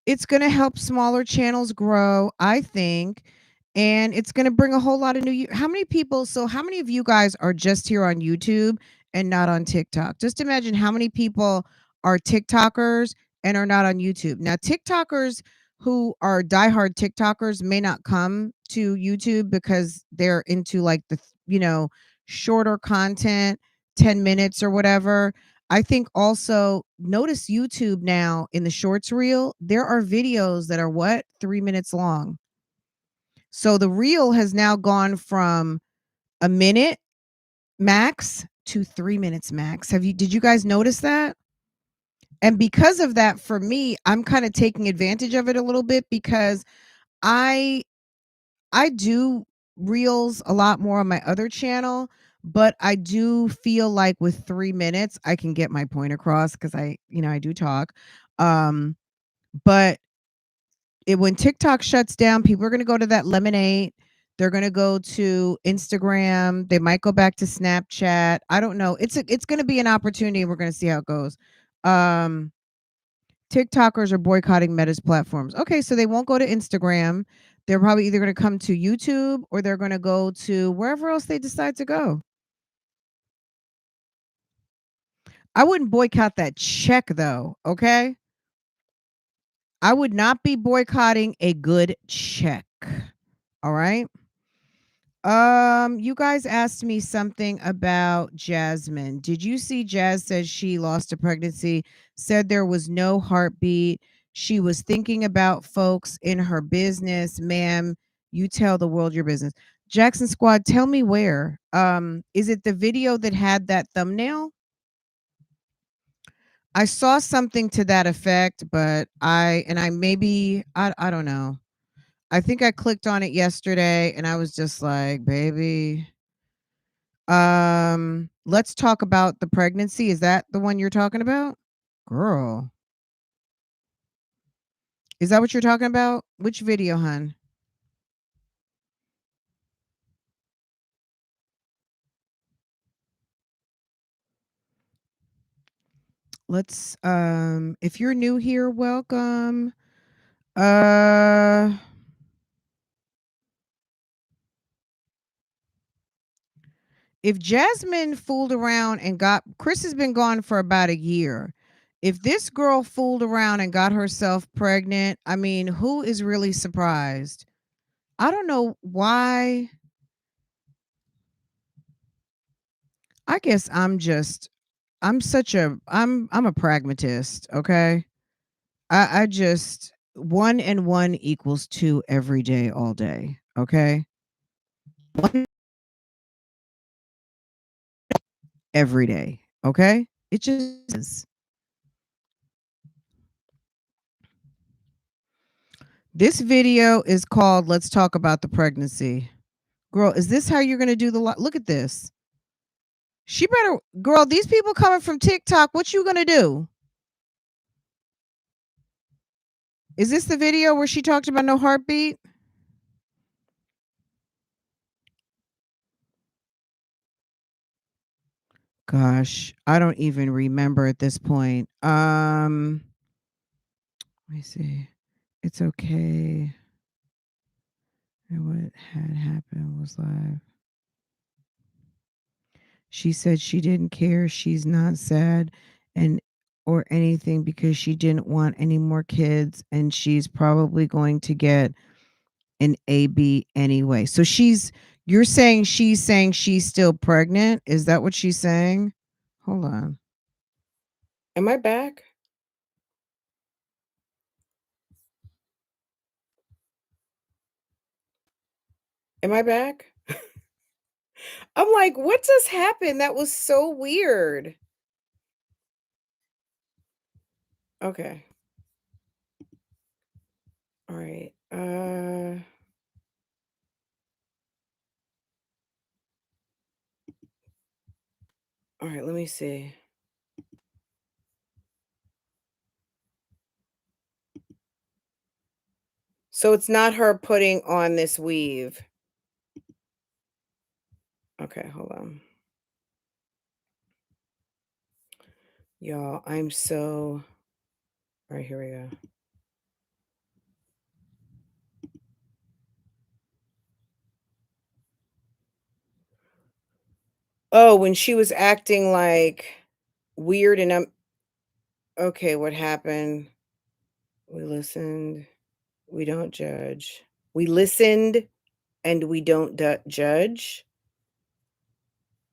It's gonna help smaller channels grow, I think, and it's gonna bring a whole lot of how many of you guys are just here on YouTube and not on TikTok? Just imagine how many people are TikTokers and are not on YouTube. Now, TikTokers who are diehard TikTokers may not come to YouTube because they're into, like, shorter content, 10 minutes or whatever. I think also notice YouTube now in the shorts reel, there are videos that are what? 3 minutes long. So the reel has now gone from a minute max to 3 minutes max. Did you guys notice that? And because of that, for me, I'm kind of taking advantage of it a little bit because I I do reels a lot more on my other channel, but I do feel like with 3 minutes, I can get my point across because I do talk. Um, but when TikTok shuts down, people are gonna go to that Lemonade. They're gonna go to Instagram. They might go back to Snapchat. I don't know. It's gonna be an opportunity. We're gonna see how it goes. Um, TikTokers are boycotting Meta's platforms. Okay, so they won't go to Instagram. They're probably either going to come to YouTube or they're going to go to wherever else they decide to go. I wouldn't boycott that check though, okay? I would not be boycotting a good check. All right? You guys asked me something about Jasmine. Did you see Jazz said she lost a pregnancy, said there was no heartbeat. She was thinking about folks in her business. Ma'am, you tell the world your business. Jackson Squad, tell me where. Is it the video that had that thumbnail? I saw something to that effect, but I don't know. I think I clicked on it yesterday and I was just like, baby. Let's talk about the pregnancy. Is that the one you're talking about? Girl. Is that what you're talking about? Which video, hun? Let's if you're new here, welcome. If Jasmine fooled around and got Chris has been gone for about a year. If this girl fooled around and got herself pregnant, I mean, who is really surprised? I don't know why. I guess I'm a pragmatist, okay? I just 1 and 1 equals 2 every day all day, okay? 1 every day, okay? It just is. This video is called Let's Talk About the Pregnancy. Girl, is this how you're going to do the look at this? She better girl, these people coming from TikTok, what you going to do? Is this the video where she talked about no heartbeat? Gosh, I don't even remember at this point. Let me see. It's okay. And what had happened was live. She said she didn't care. She's not sad and or anything because she didn't want any more kids and she's probably going to get an AB anyway. So you're saying she's still pregnant? Is that what she's saying? Hold on. Am I back? Am I back? I'm like, what just happened? That was so weird. Okay. All right. All right, let me see. So it's not her putting on this weave. Okay, hold on. Y'all, I'm so all right, here we go. Oh, when she was acting like weird and I'm okay, what happened? We listened. We don't judge. We listened and we don't judge.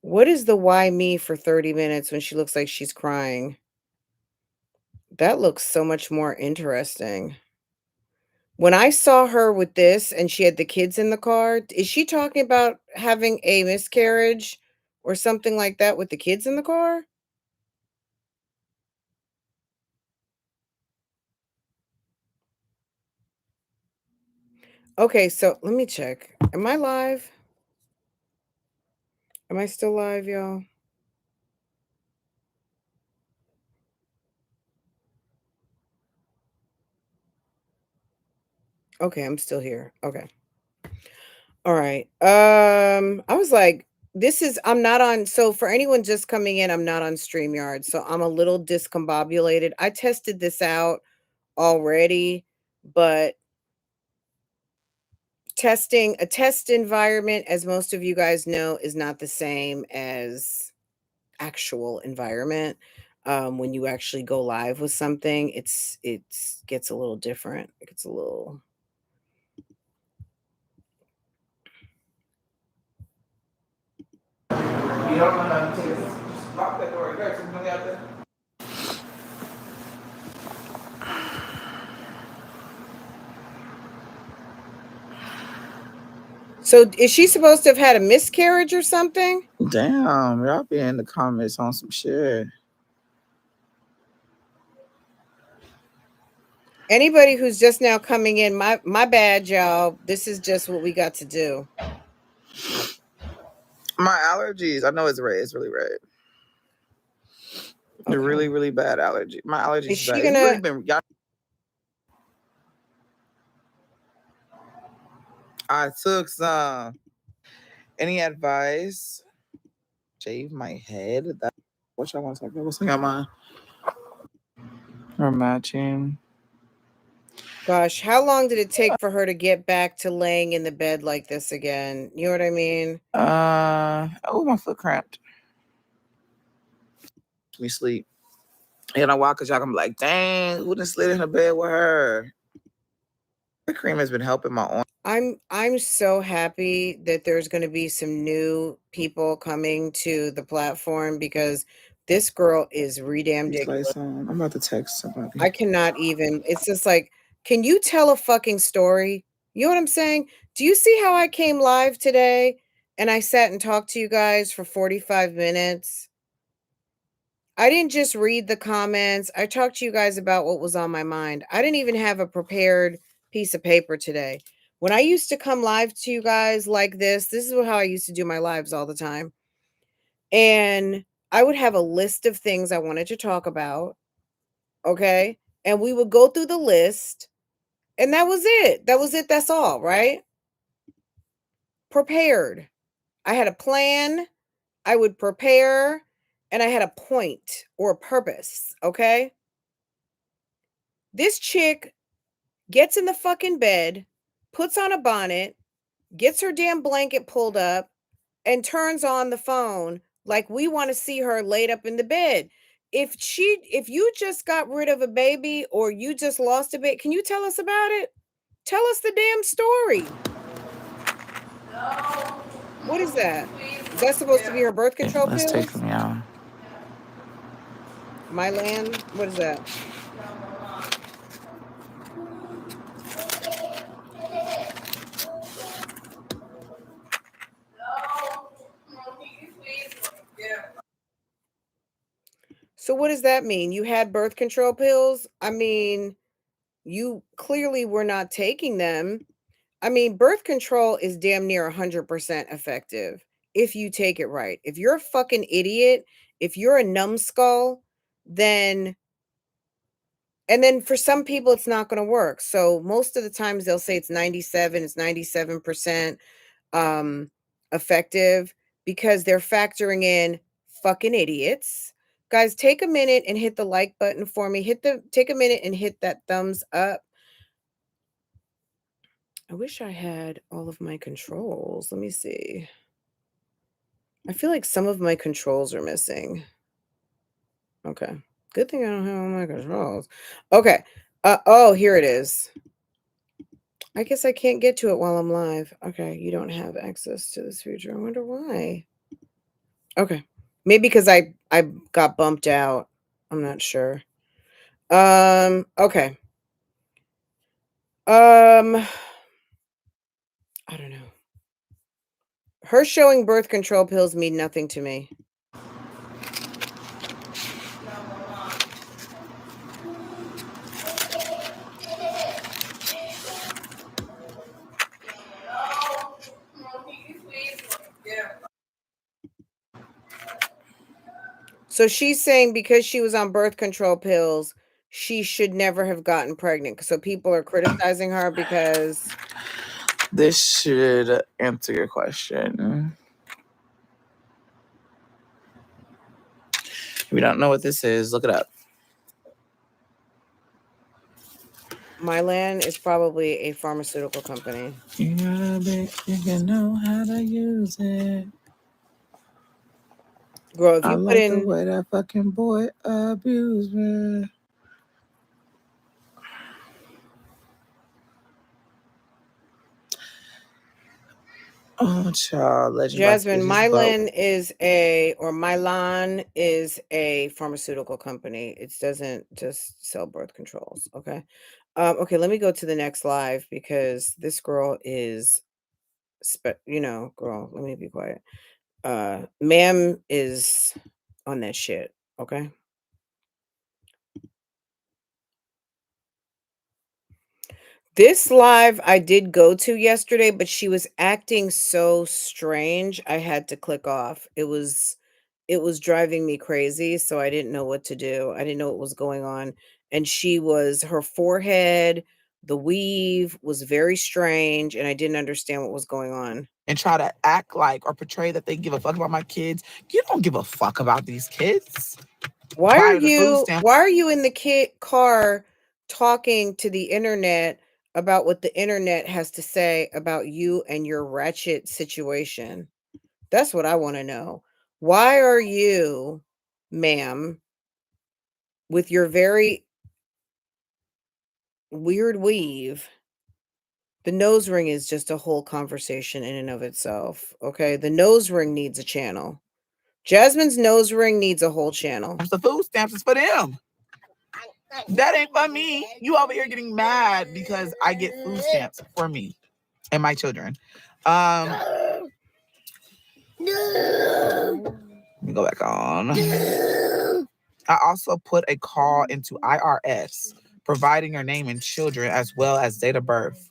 What is the why me for 30 minutes when she looks like she's crying? That looks so much more interesting. When I saw her with this and she had the kids in the car, is she talking about having a miscarriage or something like that with the kids in the car? Okay, so let me check. Am I live? Am I still live, y'all? Okay, I'm still here. Okay. All right. I was like, I'm not on, so for anyone just coming in, I'm not on StreamYard, so I'm a little discombobulated. I tested this out already, but a test environment, as most of you guys know, is not the same as actual environment. When you actually go live with something, it's gets a little different. It gets a little. You don't know how to take it. Just lock that door. You guys can come out there. So is she supposed to have had a miscarriage or something? Damn, y'all be in the comments on some shit. Anybody who's just now coming in, my bad, y'all. This is just what we got to do. My allergies, I know it's red. It's really red. The really, really bad allergy. My allergies Is she bad. gonna? It's really been. I took some. Any advice? Shave my head. That. What y'all want to talk about? What's on mine? Or matching. Gosh, how long did it take for her to get back to laying in the bed like this again? You know what I mean? Oh, my foot cramped. Me sleep. And I walk, cause y'all gonna be like, dang, who done slid in her bed with her? The cream has been helping my arm. I'm so happy that there's going to be some new people coming to the platform because this girl is damn ridiculous. I'm about to text somebody. I cannot even. It's just like, can you tell a fucking story? You know what I'm saying? Do you see how I came live today and I sat and talked to you guys for 45 minutes? I didn't just read the comments. I talked to you guys about what was on my mind. I didn't even have a prepared piece of paper today. When I used to come live to you guys like this is how I used to do my lives all the time. And I would have a list of things I wanted to talk about. Okay. And we would go through the list. And that was it. That was it. That's all, right? Prepared. I had a plan. I would prepare. And I had a point or a purpose. Okay. This chick gets in the fucking bed, puts on a bonnet, gets her damn blanket pulled up, and turns on the phone like we want to see her laid up in the bed. If you just got rid of a baby or you just lost a baby, can you tell us about it? Tell us the damn story. What is that? Is that supposed to be her birth control pills? Let's take them, y'all. Mylan? What is that? So what does that mean? You had birth control pills? I mean, you clearly were not taking them. I mean, birth control is damn near 100% effective if you take it right. If you're a fucking idiot, if you're a numbskull, then for some people it's not going to work. So most of the times they'll say it's 97% effective because they're factoring in fucking idiots. Guys, take a minute and hit the like button for me. Take a minute and hit that thumbs up. I wish I had all of my controls. Let me see. I feel like some of my controls are missing. Okay. Good thing I don't have all my controls. Okay. Oh, here it is. I guess I can't get to it while I'm live. Okay. You don't have access to this feature. I wonder why. Okay. Maybe because I got bumped out. I'm not sure. Okay. I don't know. Her showing birth control pills mean nothing to me. So she's saying because she was on birth control pills, she should never have gotten pregnant. So people are criticizing her because this should answer your question. If you don't know what this is, look it up. Mylan is probably a pharmaceutical company. You gotta be, you can know how to use it. Girl, if you I put like in the way that fucking boy abused me. Oh, child, legend. Jasmine, Mylan is a pharmaceutical company. It doesn't just sell birth controls. Okay. Okay, let me go to the next live because this girl is girl, let me be quiet. Ma'am is on that shit. Okay. This live I did go to yesterday, but she was acting so strange. I had to click off. It was driving me crazy, so I didn't know what to do. I didn't know what was going on. And her forehead, the weave was very strange, and I didn't understand what was going on. And try to act like or portray that they give a fuck about my kids. You don't give a fuck about these kids. Why are you in the car talking to the internet about what the internet has to say about you and your wretched situation? That's what I want to know. Why are you, ma'am, with your very weird weave? The nose ring is just a whole conversation in and of itself. Okay. The nose ring needs a channel. Jasmine's nose ring needs a whole channel. The food stamps is for them. That ain't for me. You over here getting mad because I get food stamps for me and my children. Let me go back on. I also put a call into IRS, providing your name and children as well as date of birth.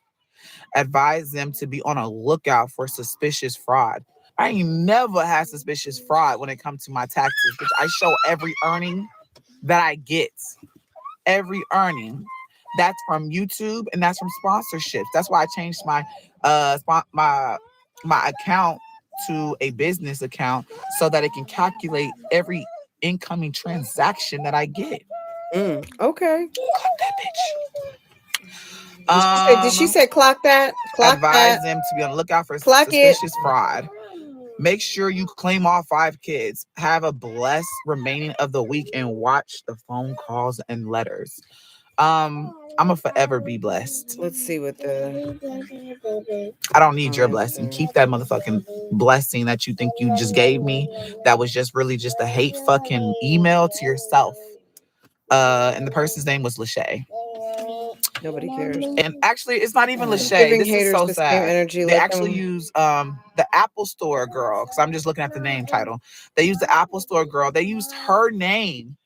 Advise them to be on a lookout for suspicious fraud. I ain't never had suspicious fraud when it comes to my taxes, which I show every earning that I get. Every earning. That's from YouTube and that's from sponsorships. That's why I changed my my account to a business account so that it can calculate every incoming transaction that I get. Okay. Clock that bitch. Did she say clock that? Clock advise that. them to be on the lookout for Clock suspicious fraud. Make sure you claim all 5 kids. Have a blessed remaining of the week and watch the phone calls and letters. I'm gonna forever be blessed. Let's see what I don't need your blessing. Keep that motherfucking blessing that you think you just gave me. That was just really just a hate fucking email to yourself. And the person's name was Lachey. Nobody cares. And actually, it's not even Lachey. Giving This is so the sad. same energy. They actually use the Apple Store girl, because I'm just looking at the name title. They used the Apple Store girl. They used her name.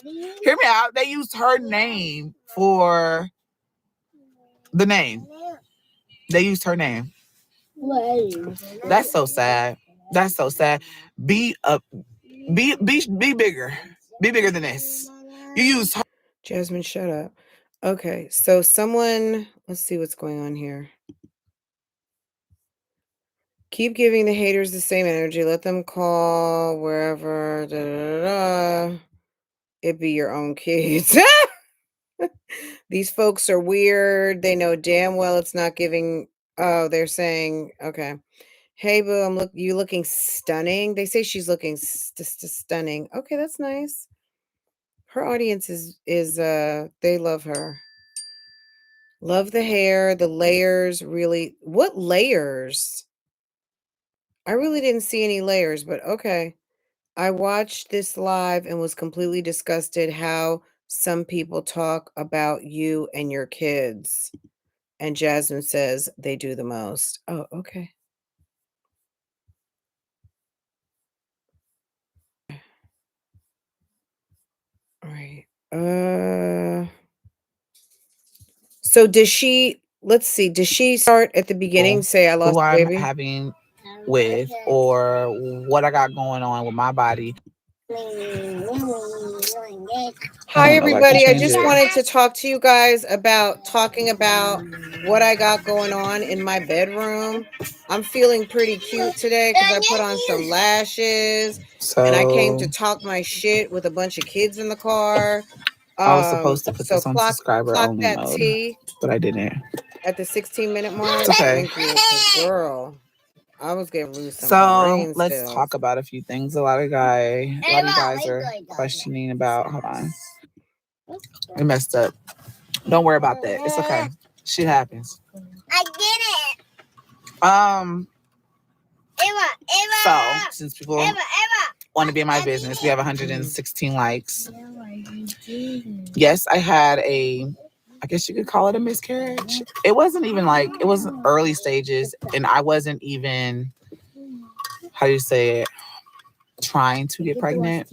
Hear me out. They used her name for the name. They used her name. That's so sad. That's so sad. Be bigger. Be bigger than this. You used her. Jasmine, shut up. Okay, so let's see what's going on here. Keep giving the haters the same energy. Let them call wherever. Da, da, da, da. It be your own kids. These folks are weird. They know damn well it's not giving. Oh, they're saying, okay. Hey, boo, you looking stunning. They say she's looking stunning. Okay, that's nice. Her audience is they love her. Love the hair, the layers, really. What layers? I really didn't see any layers, but okay. I watched this live and was completely disgusted how some people talk about you and your kids. And Jasmine says they do the most. Oh, okay. All right. So let's see, does she start at the beginning, say I lost who a baby? I'm having with or what I got going on with my body. Hi, everybody. I just wanted to talk to you guys about what I got going on in my bedroom. I'm feeling pretty cute today because I put on some lashes and I came to talk my shit with a bunch of kids in the car. I was supposed to put this on subscriber only mode, but I didn't. At the 16-minute mark. Okay. Thank you, girl. I was getting lose some So let's talk about a few things. A lot of you guys are questioning about. Hold on, I messed up. Don't worry about that. It's okay. Shit happens. I did it. Eva. So since people want to be in my business, we have 116 likes. Yes, I had I guess you could call it a miscarriage. It wasn't even it wasn't early stages, and I wasn't even, how do you say it, trying to get pregnant.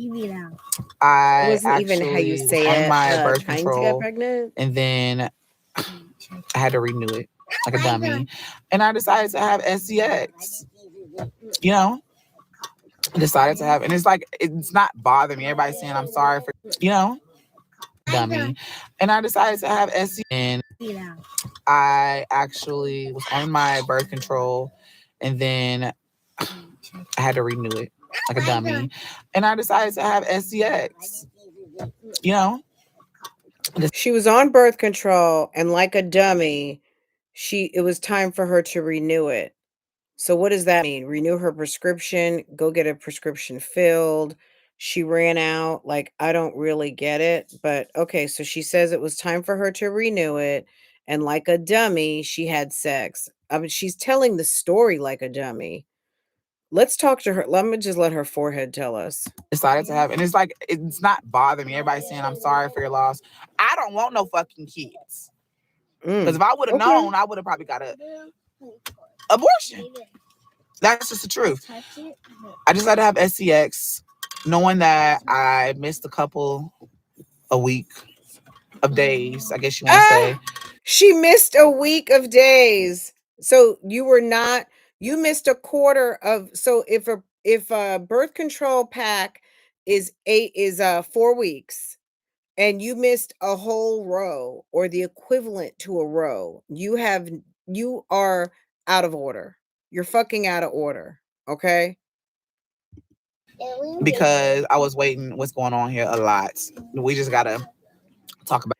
I wasn't even how you say on it, my birth trying control, to get pregnant. and then I had to renew it like a dummy. And I decided to have SCX. You know? Decided to have, and it's like, it's not bothering me. Everybody's saying I'm sorry for, you know? Dummy. And I decided to have SCX. And I actually was on my birth control, and then I had to renew it like a dummy. And I decided to have SCX. You know? She was on birth control, and like a dummy, it was time for her to renew it. So what does that mean? Renew her prescription, go get a prescription filled. She ran out. Like, I don't really get it, but okay. So she says it was time for her to renew it. And like a dummy, she had sex. I mean, she's telling the story like a dummy. Let's talk to her. Let me just let her forehead tell us. Decided to have, and it's like, it's not bothering me. Everybody's saying I'm sorry for your loss. I don't want no fucking kids. Because if I would have known, I would have probably got a abortion. That's just the truth. I just had to have SCX, knowing that I missed a week of days, I guess you want to say. She missed a week of days. So you missed a quarter of, so if a birth control pack is 4 weeks, and you missed a whole row or the equivalent to a row, you are out of order. You're fucking out of order. Okay. Because I was waiting what's going on here a lot. We just gotta talk about,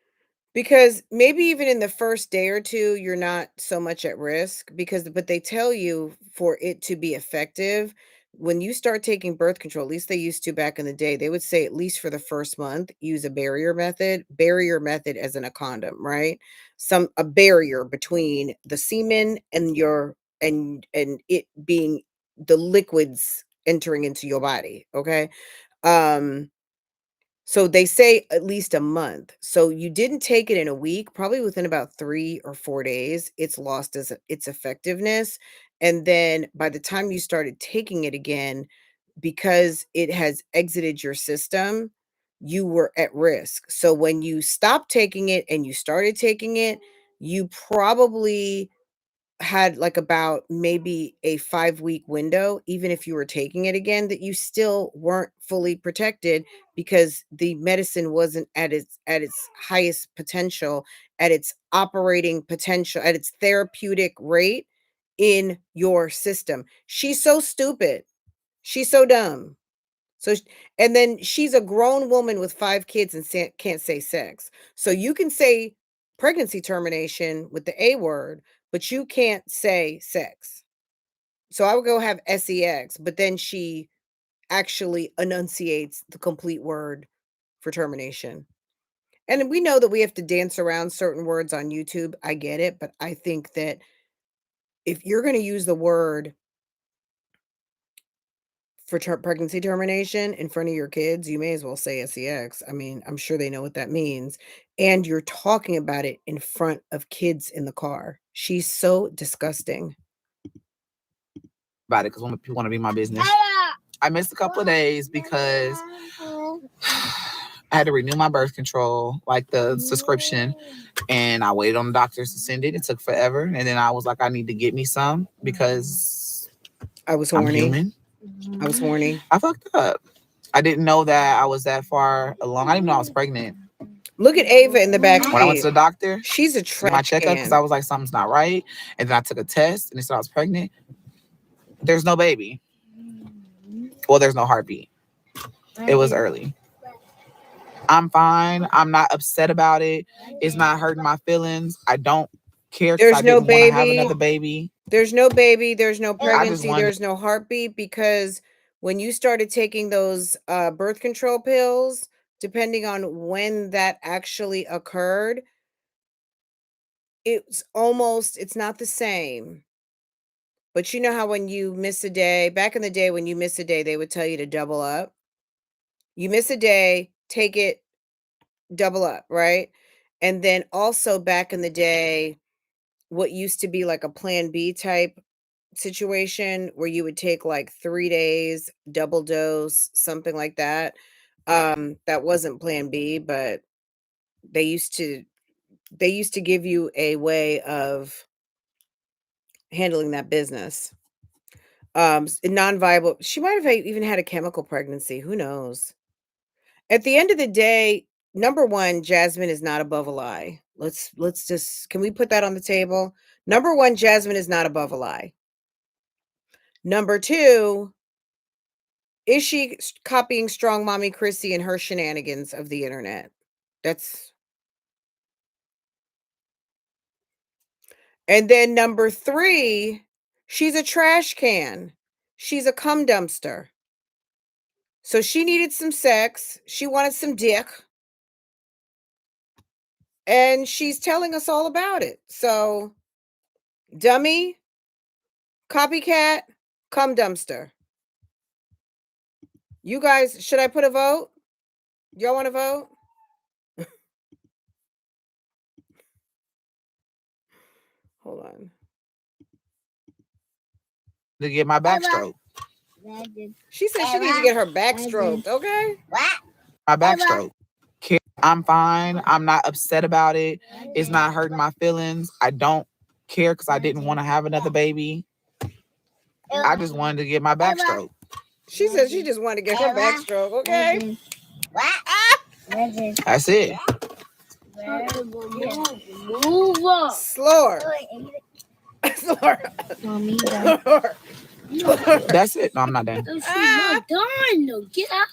because maybe even in the first day or two, you're not so much at risk, but they tell you for it to be effective, when you start taking birth control, at least they used to back in the day, they would say at least for the first month, use a barrier method as in a condom, right? A barrier between the semen and and it being the liquids entering into your body. Okay. So they say at least a month. So you didn't take it in a week, probably within about 3 or 4 days, it's lost its effectiveness. And then by the time you started taking it again, because it has exited your system, you were at risk. So when you stopped taking it and you started taking it, you probably had like about maybe a 5-week window, even if you were taking it again, that you still weren't fully protected because the medicine wasn't at its highest potential, at its operating potential, at its therapeutic rate in your system. She's so stupid. She's so dumb. So, and then she's a grown woman with 5 kids and can't say sex. So you can say pregnancy termination with the A word, but you can't say sex. So I would go have SEX, but then she actually enunciates the complete word for termination. And we know that we have to dance around certain words on YouTube. I get it, but I think that if you're going to use the word for pregnancy termination in front of your kids, you may as well say SEX. I mean, I'm sure they know what that means. And you're talking about it in front of kids in the car. She's so disgusting. About it because people want to be my business. I missed a couple of days because I had to renew my birth control, like the subscription, and I waited on the doctors to send it. It took forever. And then I was like, I need to get me some because I was horny. I'm human. I was horny. I fucked up. I didn't know that I was that far along. I didn't even know I was pregnant. Look at Ava in the back seat. When I went to the doctor, she's a trash my checkup because I was like, something's not right. And then I took a test and they said I was pregnant. There's no baby. Well, there's no heartbeat. It was early. I'm fine. I'm not upset about it. It's not hurting my feelings. I don't care. There's no baby. Have another baby. There's no baby. There's no pregnancy. There's no heartbeat, because when you started taking those birth control pills, depending on when that actually occurred, it's not the same. But you know how when you miss a day, back in the day when you miss a day, they would tell you to double up. You miss a day, take it, double up, right? And then also back in the day, what used to be like a plan B type situation where you would take like 3 days, double dose, something like that. That wasn't plan B, but they used to they used to give you a way of handling that business. Non-viable. She might have even had a chemical pregnancy. Who knows? At the end of the day, number one, Jasmine is not above a lie. Let's just, can we put that on the table? Number one, Jasmine is not above a lie. Number two, is she copying Strong Mommy Chrissy and her shenanigans of the internet? That's. And then number three, she's a trash can. She's a cum dumpster. So she needed some sex. She wanted some dick. And she's telling us all about it. So, dummy, copycat, cum dumpster. You guys, should I put a vote? Y'all want to vote? Hold on. To get my back stroked. She said she needs to get her back stroked, okay? My back stroke. I'm fine. I'm not upset about it. It's not hurting my feelings. I don't care because I didn't want to have another baby. I just wanted to get my back stroked. She said she just wanted to get her back stroke, okay? That's it. Slower. Slower. Slower. That's it. No, I'm not done. She's not done. No, get out.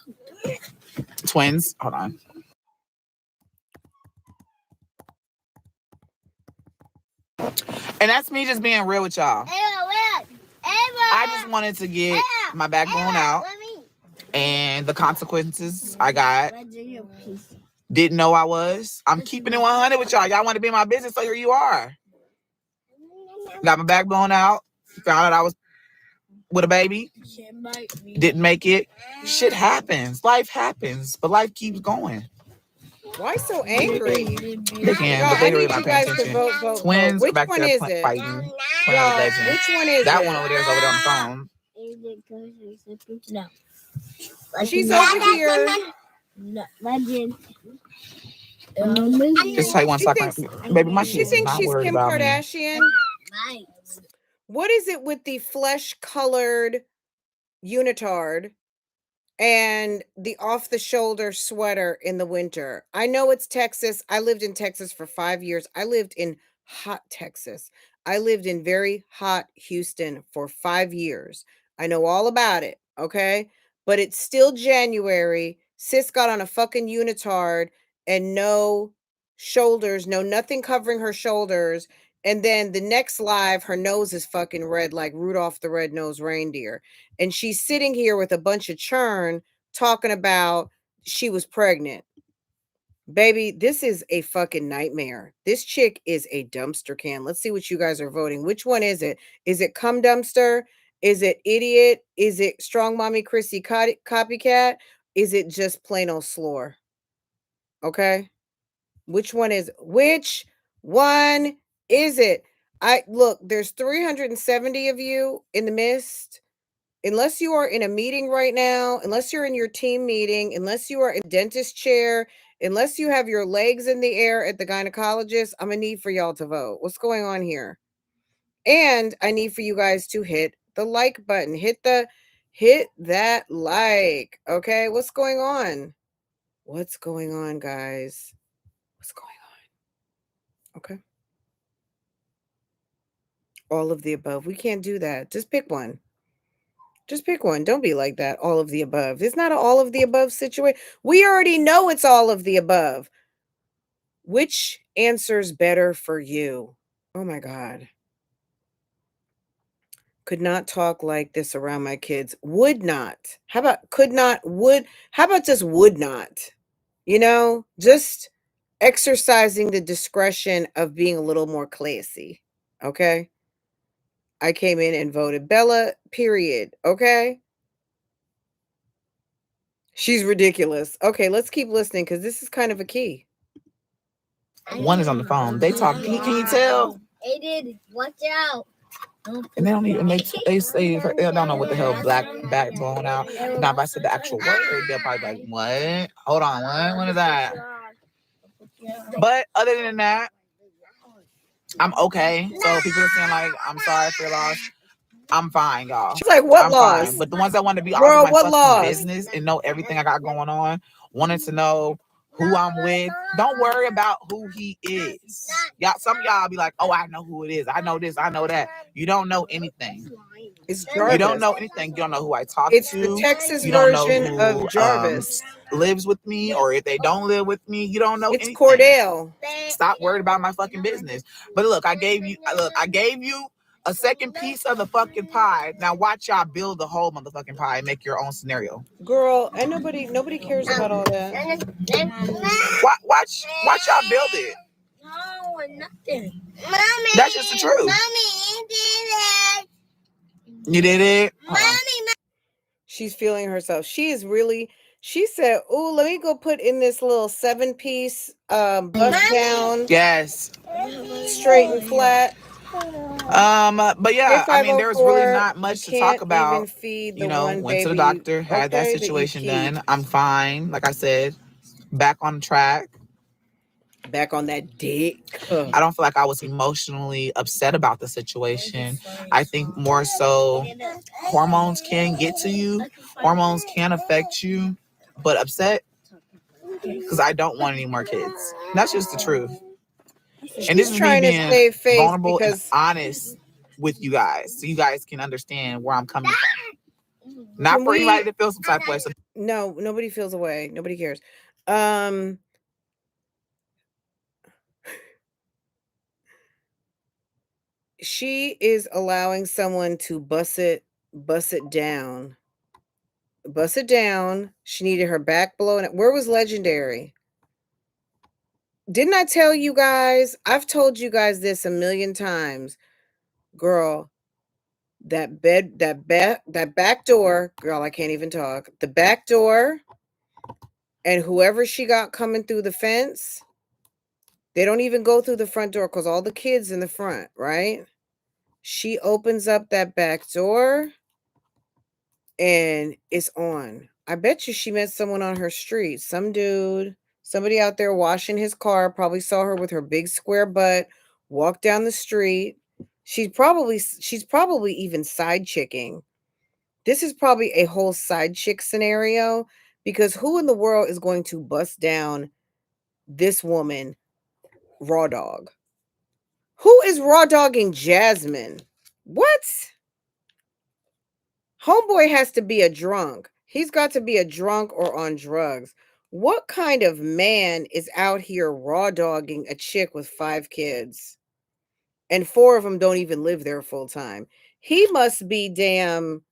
Twins. Hold on. And that's me just being real with y'all. I just wanted to get my back blown out. And the consequences I got. Didn't know I was. I'm keeping it 100 with y'all. Y'all want to be in my business, so here you are. Got my back blown out. Found out I was with a baby. Didn't make it. Shit happens. Life happens. But life keeps going. Why so angry? They can, but they really not paying attention. Vote. Twins Which back one there is it? fighting. Which one is that it? one over there is over there on the phone. No. She's over here. No, legend. Just take 1 second. Baby, my She kids thinks not she's worried Kim about me. Kardashian. What is it with the flesh-colored unitard and the off-the-shoulder sweater in the winter? I know it's Texas. I lived in Texas for 5 years. I lived in hot Texas. I lived in very hot Houston for 5 years. I know all about it, okay? But it's still January. Sis got on a fucking unitard and no shoulders, no nothing covering her shoulders. And then the next live, her nose is fucking red like Rudolph the Red-Nosed Reindeer. And she's sitting here with a bunch of churn talking about she was pregnant. Baby, this is a fucking nightmare. This chick is a dumpster can. Let's see what you guys are voting. Which one is it? Is it cum dumpster? Is it idiot? Is it strong mommy Chrissy copycat? Is it just plain old slore? Okay. Which one is it? Look, there's 370 of you in the mist. Unless you are in a meeting right now, unless you're in your team meeting, unless you are in dentist chair, unless you have your legs in the air at the gynecologist, I'm gonna need for y'all to vote. What's going on here? And I need for you guys to hit the like button. Hit that like. Okay, what's going on? What's going on, guys? What's going on? Okay. All of the above. We can't do that. Just pick one. Just pick one. Don't be like that. All of the above. It's not an all of the above situation. We already know it's all of the above. Which answer's better for you? Oh my God. Could not talk like this around my kids. Would not. How about could not, would? How about just would not? You know, just exercising the discretion of being a little more classy. Okay. I came in and voted Bella, period. Okay. She's ridiculous. Okay, let's keep listening because this is kind of a key. One is on the phone. They talk. Can you tell? They did. Watch out. And they don't even they say they don't know what the hell black back blown out. Now if I said the actual word, they'll probably be like, what? Hold on, what is that? But other than that, I'm okay. So people are saying like, I'm sorry for your loss. I'm fine, y'all. She's like, what I'm loss? fine. But the ones that want to be all Girl, over my what fucking loss? business and know everything I got going on, wanted to know who I'm with, don't worry about who he is. Y'all, some of y'all be like, oh, I know who it is. I know this. I know that. You don't know anything. It's Jarvis. You don't know anything. You don't know who I talk It's to. the Texas You don't know version who of Jarvis. lives with me, or if they don't live with me, you don't know It's anything. Cordell. Stop worried about my fucking business. But look, I gave you a second piece of the fucking pie. Now watch y'all build the whole motherfucking pie and make your own scenario. Girl, and nobody cares about all that. Watch y'all build it. No, nothing. Mommy, that's just the truth. Mommy, did it. You did it? Mommy. She's feeling herself. She is really, she said, oh, let me go put in this little 7-piece bust down. Yes. Straight and flat. But yeah, I mean, there was really not much to talk about. Even feed the you know, one went to the baby, doctor, had that okay, situation done. I'm fine. Like I said, back on track. Back on that dick. I don't feel like I was emotionally upset about the situation. I think more so hormones can get to you. Hormones can affect you. But upset because I don't want any more kids. That's just the truth. And this is me being vulnerable and honest with you guys, so you guys can understand where I'm coming from. Not for anybody to feel some type of way. So no, nobody feels away. Nobody cares. She is allowing someone to bust it down. Bust it down. She needed her back blown. Where was Legendary? Didn't I tell you guys? I've told you guys this a million times. Girl, that back door, girl, I can't even talk. The back door and whoever she got coming through the fence, they don't even go through the front door because all the kids in the front, right? She opens up that back door and it's on. I bet you she met someone on her street. Some dude, somebody out there washing his car, probably saw her with her big square butt, walk down the street. She's probably even side chicking. This is probably a whole side chick scenario because who in the world is going to bust down this woman raw dog? Who is raw dogging Jasmine? What? Homeboy has to be a drunk. He's got to be a drunk or on drugs. What kind of man is out here raw dogging a chick with 5 kids? And 4 of them don't even live there full time. He must be damn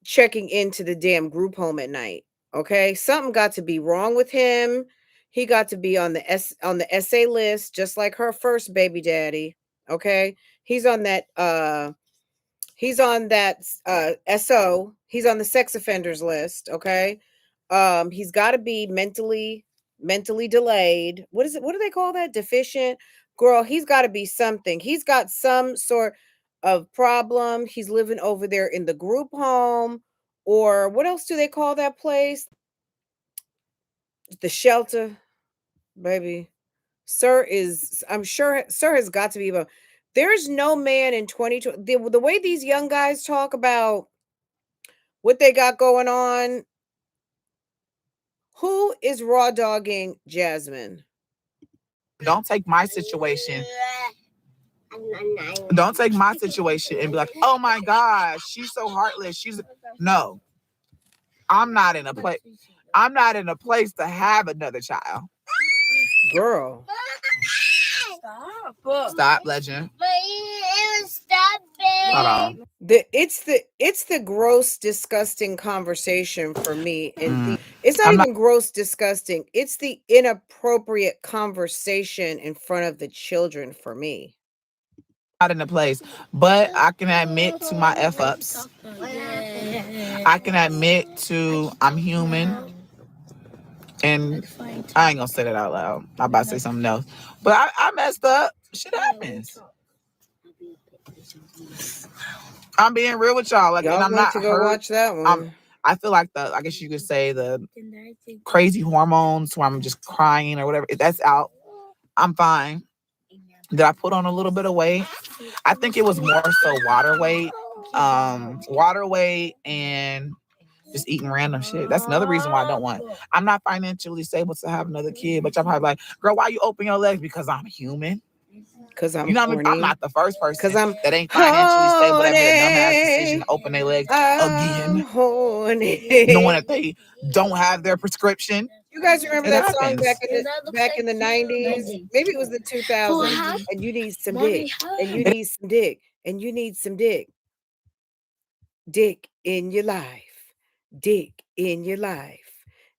checking into the damn group home at night. Okay? Something got to be wrong with him. He got to be on the SA list, just like her first baby daddy. Okay? He's on that SO. He's on the sex offenders list. Okay. He's got to be mentally delayed. What is it? What do they call that? Deficient? Girl, he's got to be something. He's got some sort of problem. He's living over there in the group home, or what else do they call that place? The shelter, baby. I'm sure Sir has got to be about. There's no man in 2020. The way these young guys talk about what they got going on. Who is raw dogging Jasmine? don't take my situation. Don't take my situation and be like, oh my gosh, she's so heartless. No. I'm not in a place to have another child. Girl. Stop, Legend. Stop it. Hold on. It's the gross, disgusting conversation for me. And it's not even gross, disgusting. It's the inappropriate conversation in front of the children for me. Not in a place, but I can admit to my F ups. I can admit to I'm human. And I ain't gonna say that out loud. I'm about to say something else. But I messed up. Shit happens. I'm being real with y'all. Like, y'all and I'm not to go hurt. Watch that one. I feel like I guess you could say the crazy hormones where I'm just crying or whatever. That's out. I'm fine. Did I put on a little bit of weight? I think it was more so water weight. Water weight and just eating random shit. That's another reason why I don't want. I'm not financially stable to have another kid, but y'all probably like, girl, why you open your legs? Because I'm human. Because I'm you know what I horny. mean? I'm not the first person Because I'm that ain't financially stable that made a dumbass horny. decision to open their legs I'm again, horny. knowing that they don't have their prescription. You guys remember It that happens. song back in the 90s? Maybe it was the 2000s. And you need some dick. And you need some dick. And you need some dick. Dick in your life. Dick in your life.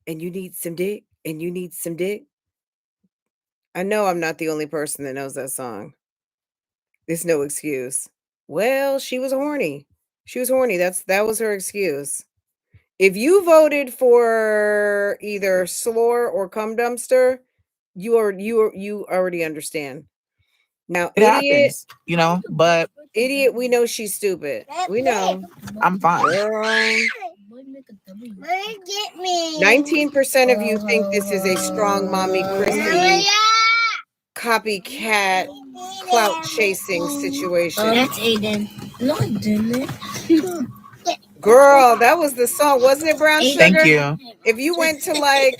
And you need some dick. And you need some dick. I know I'm not the only person that knows that song. There's no excuse. Well, she was horny. She was horny. That was her excuse. If you voted for either Slore or Cum Dumpster, you already understand. Now, It idiot, happens, you know, but idiot, we know she's stupid. We know. I'm fine. Girl. 19% of you think this is a strong mommy Chrissy copycat clout chasing situation. That's Aiden. No, I didn't. Girl, that was the song, wasn't it, Brown Sugar? Thank you. If you went to like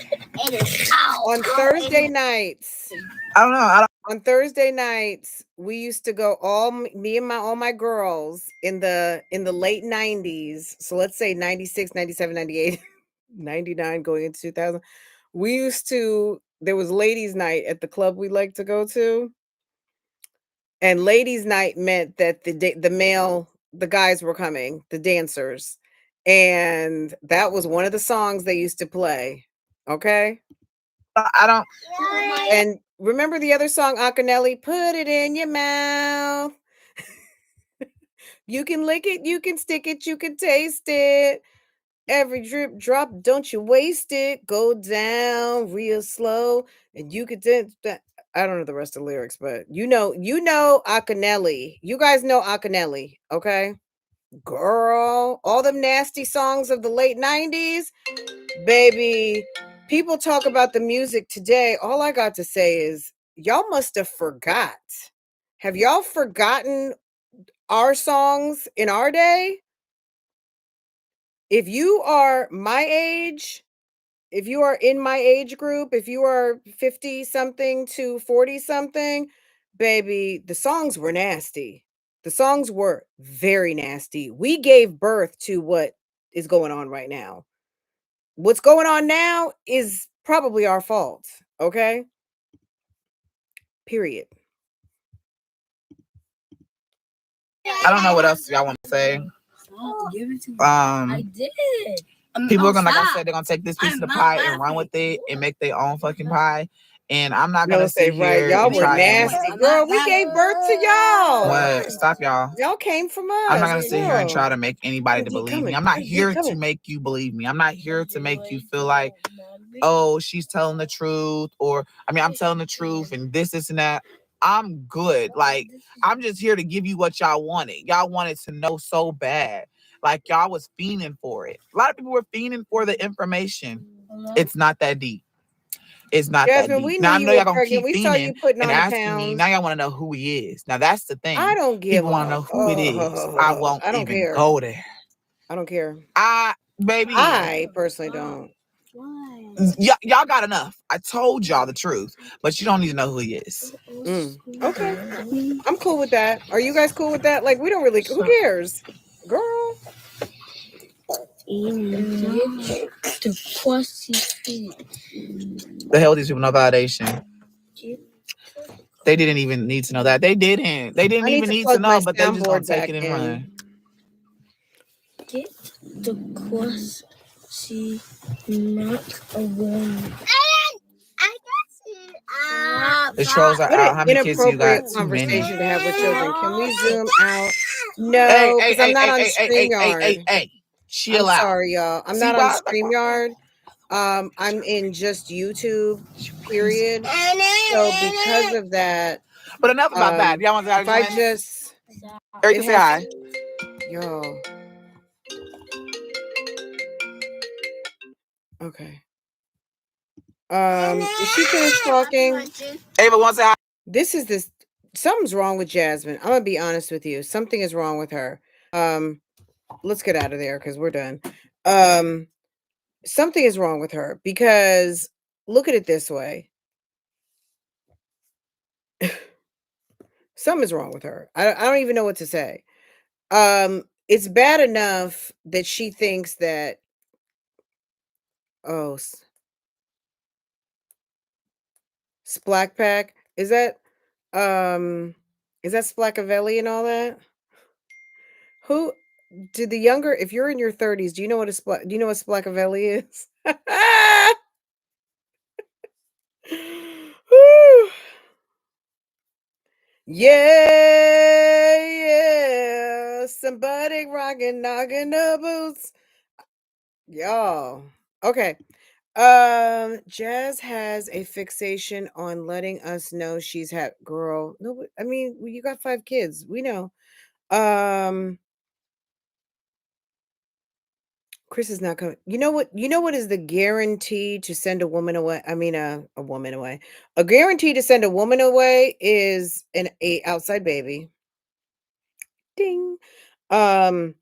on Thursday nights, I don't know. on Thursday nights, we used to go all my girls in the late 90s. So let's say 96, 97, 98, 99 going into 2000. We used to, there was ladies' night at the club we like to go to. And ladies' night meant that the guys were coming, the dancers. And that was one of the songs they used to play. Okay? I don't. And remember the other song, Akinelli, put it in your mouth. You can lick it, you can stick it, you can taste it. Every drip drop, don't you waste it. Go down real slow. And you could dance. I don't know the rest of the lyrics, but you know Akinelli. You guys know Akinelli, okay? Girl, all them nasty songs of the late 90s, baby. People talk about the music today. All I got to say is y'all must have forgot. Have y'all forgotten our songs in our day? If you are my age, if you are in my age group, if you are 50 something to 40 something, baby, the songs were nasty. The songs were very nasty. We gave birth to what is going on right now. What's going on now is probably our fault. Okay? Period. I don't know what else y'all want to say. I did. People are gonna, like I said, they're gonna take this piece of the pie and run with it and make their own fucking pie. And I'm not gonna say sit right. here Y'all and were try and- nasty. Girl, we gave birth to y'all. What? Stop, y'all. Y'all came from us. I'm not gonna sit here and Girl. try to make anybody to believe me. I'm not here to make you believe me. I'm not here to make you feel like, oh, she's telling the truth, or I mean, I'm telling the truth, and this and that. I'm good. Like, I'm just here to give you what y'all wanted. Y'all wanted to know so bad. Like, y'all was fiending for it. A lot of people were fiending for the information. It's not that deep. It's not Jasmine, that deep. we Now, I knew know you y'all were gonna pregnant. keep We saw you fiending putting and on the asking me. pounds. Now y'all want to know who he is. Now that's the thing. I don't give People want to know who it is. I won't I don't even care. go there. I don't care. Baby. I personally don't. Y'all got enough. I told y'all the truth, but you don't need to know who he is. Okay. I'm cool with that. Are you guys cool with that? Like, we don't really, who cares? Girl. The hell these people know validation. They didn't even need to know that. They didn't. They didn't even need to know, but they just gonna take it and run. Get the quasi not a woman. The trolls are out. How many kids you got? Too many. Conversation to have with children. Can we zoom out? No, because I'm not on StreamYard. Hey, chill I'm out. sorry, y'all. I'm not on StreamYard. I'm in just YouTube, period. So because of that. But enough about that. Y'all want to if I just Eric, say hi. Yo. Okay. Is she finished talking? Ava wants to say hi. This is this. something's wrong with Jasmine. I'm gonna be honest with you. Something is wrong with her. Let's get out of there because we're done. Something is wrong with her because look at it this way. Something is wrong with her. I don't even know what to say. It's bad enough that she thinks that oh Splack Pack is that Splackavelli and all that? Who did the younger if you're in your 30s, do you know what Splackavelli is? Whew. Yeah, somebody rocking, knocking the boots. Y'all. Okay. Jazz has a fixation on letting us know she's had girl. No, I mean, you got 5 kids. We know. Chris is not coming. You know what? You know what is the guarantee to send a woman away? I mean, a woman away. A guarantee to send a woman away is a outside baby. Ding. The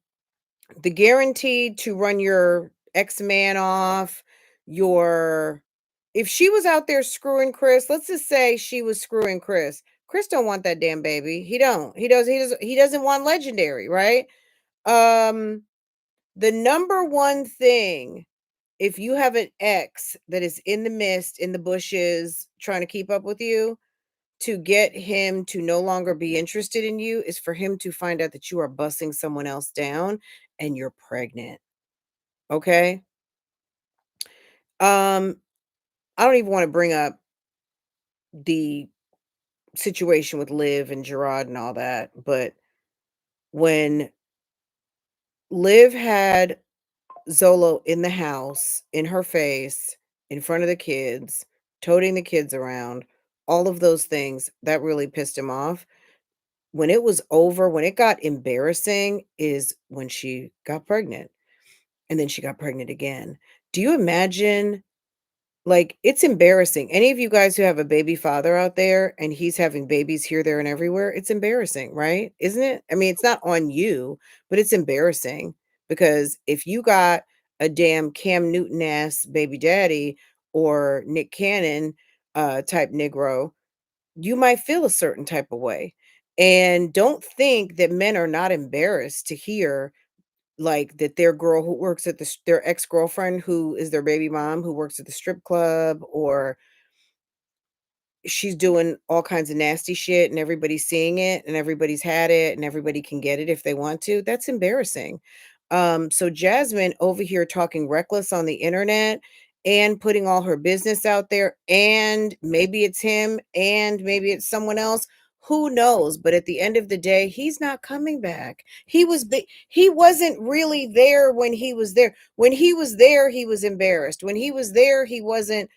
guarantee to run your ex-man off, if she was out there screwing Chris, let's just say she was screwing Chris. Chris don't want that damn baby. He don't. He doesn't want legendary, right? The number one thing, if you have an ex that is in the mist, in the bushes, trying to keep up with you, to get him to no longer be interested in you is for him to find out that you are bussing someone else down and you're pregnant. Okay? I don't even want to bring up the situation with Liv and Gerard and all that, but when Liv had Zolo in the house, in her face, in front of the kids, toting the kids around, all of those things, that really pissed him off. When it was over, when it got embarrassing, is when she got pregnant. And then she got pregnant again. Do you imagine? Like, it's embarrassing. Any of you guys who have a baby father out there and he's having babies here, there, and everywhere, it's embarrassing, right? Isn't it? I mean, it's not on you, but it's embarrassing because if you got a damn Cam Newton ass baby daddy or Nick Cannon type Negro, you might feel a certain type of way. And don't think that men are not embarrassed to hear like that their girl who works at their ex-girlfriend who is their baby mom who works at the strip club, or she's doing all kinds of nasty shit and everybody's seeing it and everybody's had it and everybody can get it if they want to. That's embarrassing. So Jasmine over here talking reckless on the internet and putting all her business out there, and maybe it's him and maybe it's someone else. Who knows? But at the end of the day, he's not coming back. He wasn't really there when he was there. When he was there, he was embarrassed. When he was there, he wasn't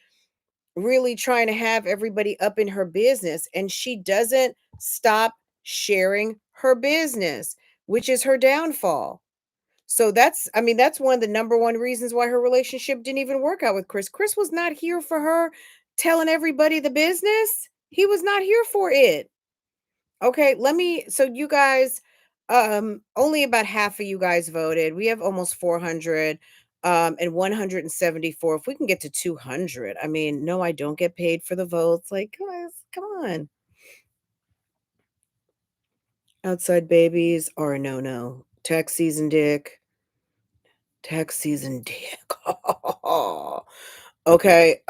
really trying to have everybody up in her business, and she doesn't stop sharing her business, which is her downfall. So that's one of the number one reasons why her relationship didn't even work out with Chris. Chris was not here for her telling everybody the business. He was not here for it. Okay, so you guys, only about half of you guys voted. We have almost 400 and 174. If we can get to 200, I mean, no, I don't get paid for the votes. Like, guys, come on. Outside babies are a no-no. Tax season dick. Tax season dick. Okay.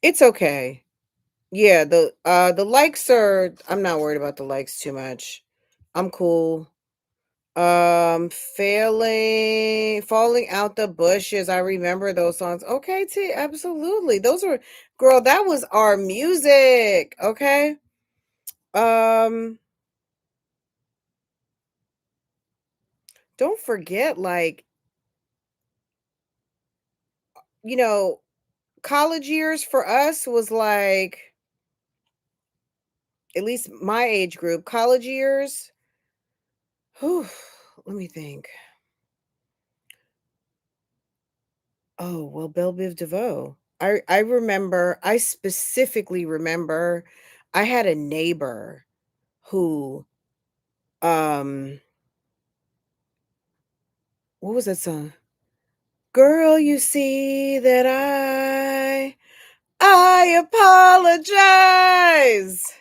It's okay. Yeah, the likes are, I'm not worried about the likes too much. I'm cool. Falling out the bushes. I remember those songs. Okay, T, absolutely. Those were, girl, that was our music. Okay. Don't forget, like, you know, college years for us was like, at least my age group, college years. Whew, let me think. Oh, well, Belle Biv DeVoe. I remember, I specifically remember I had a neighbor who, what was that song? Girl, you see that I apologize.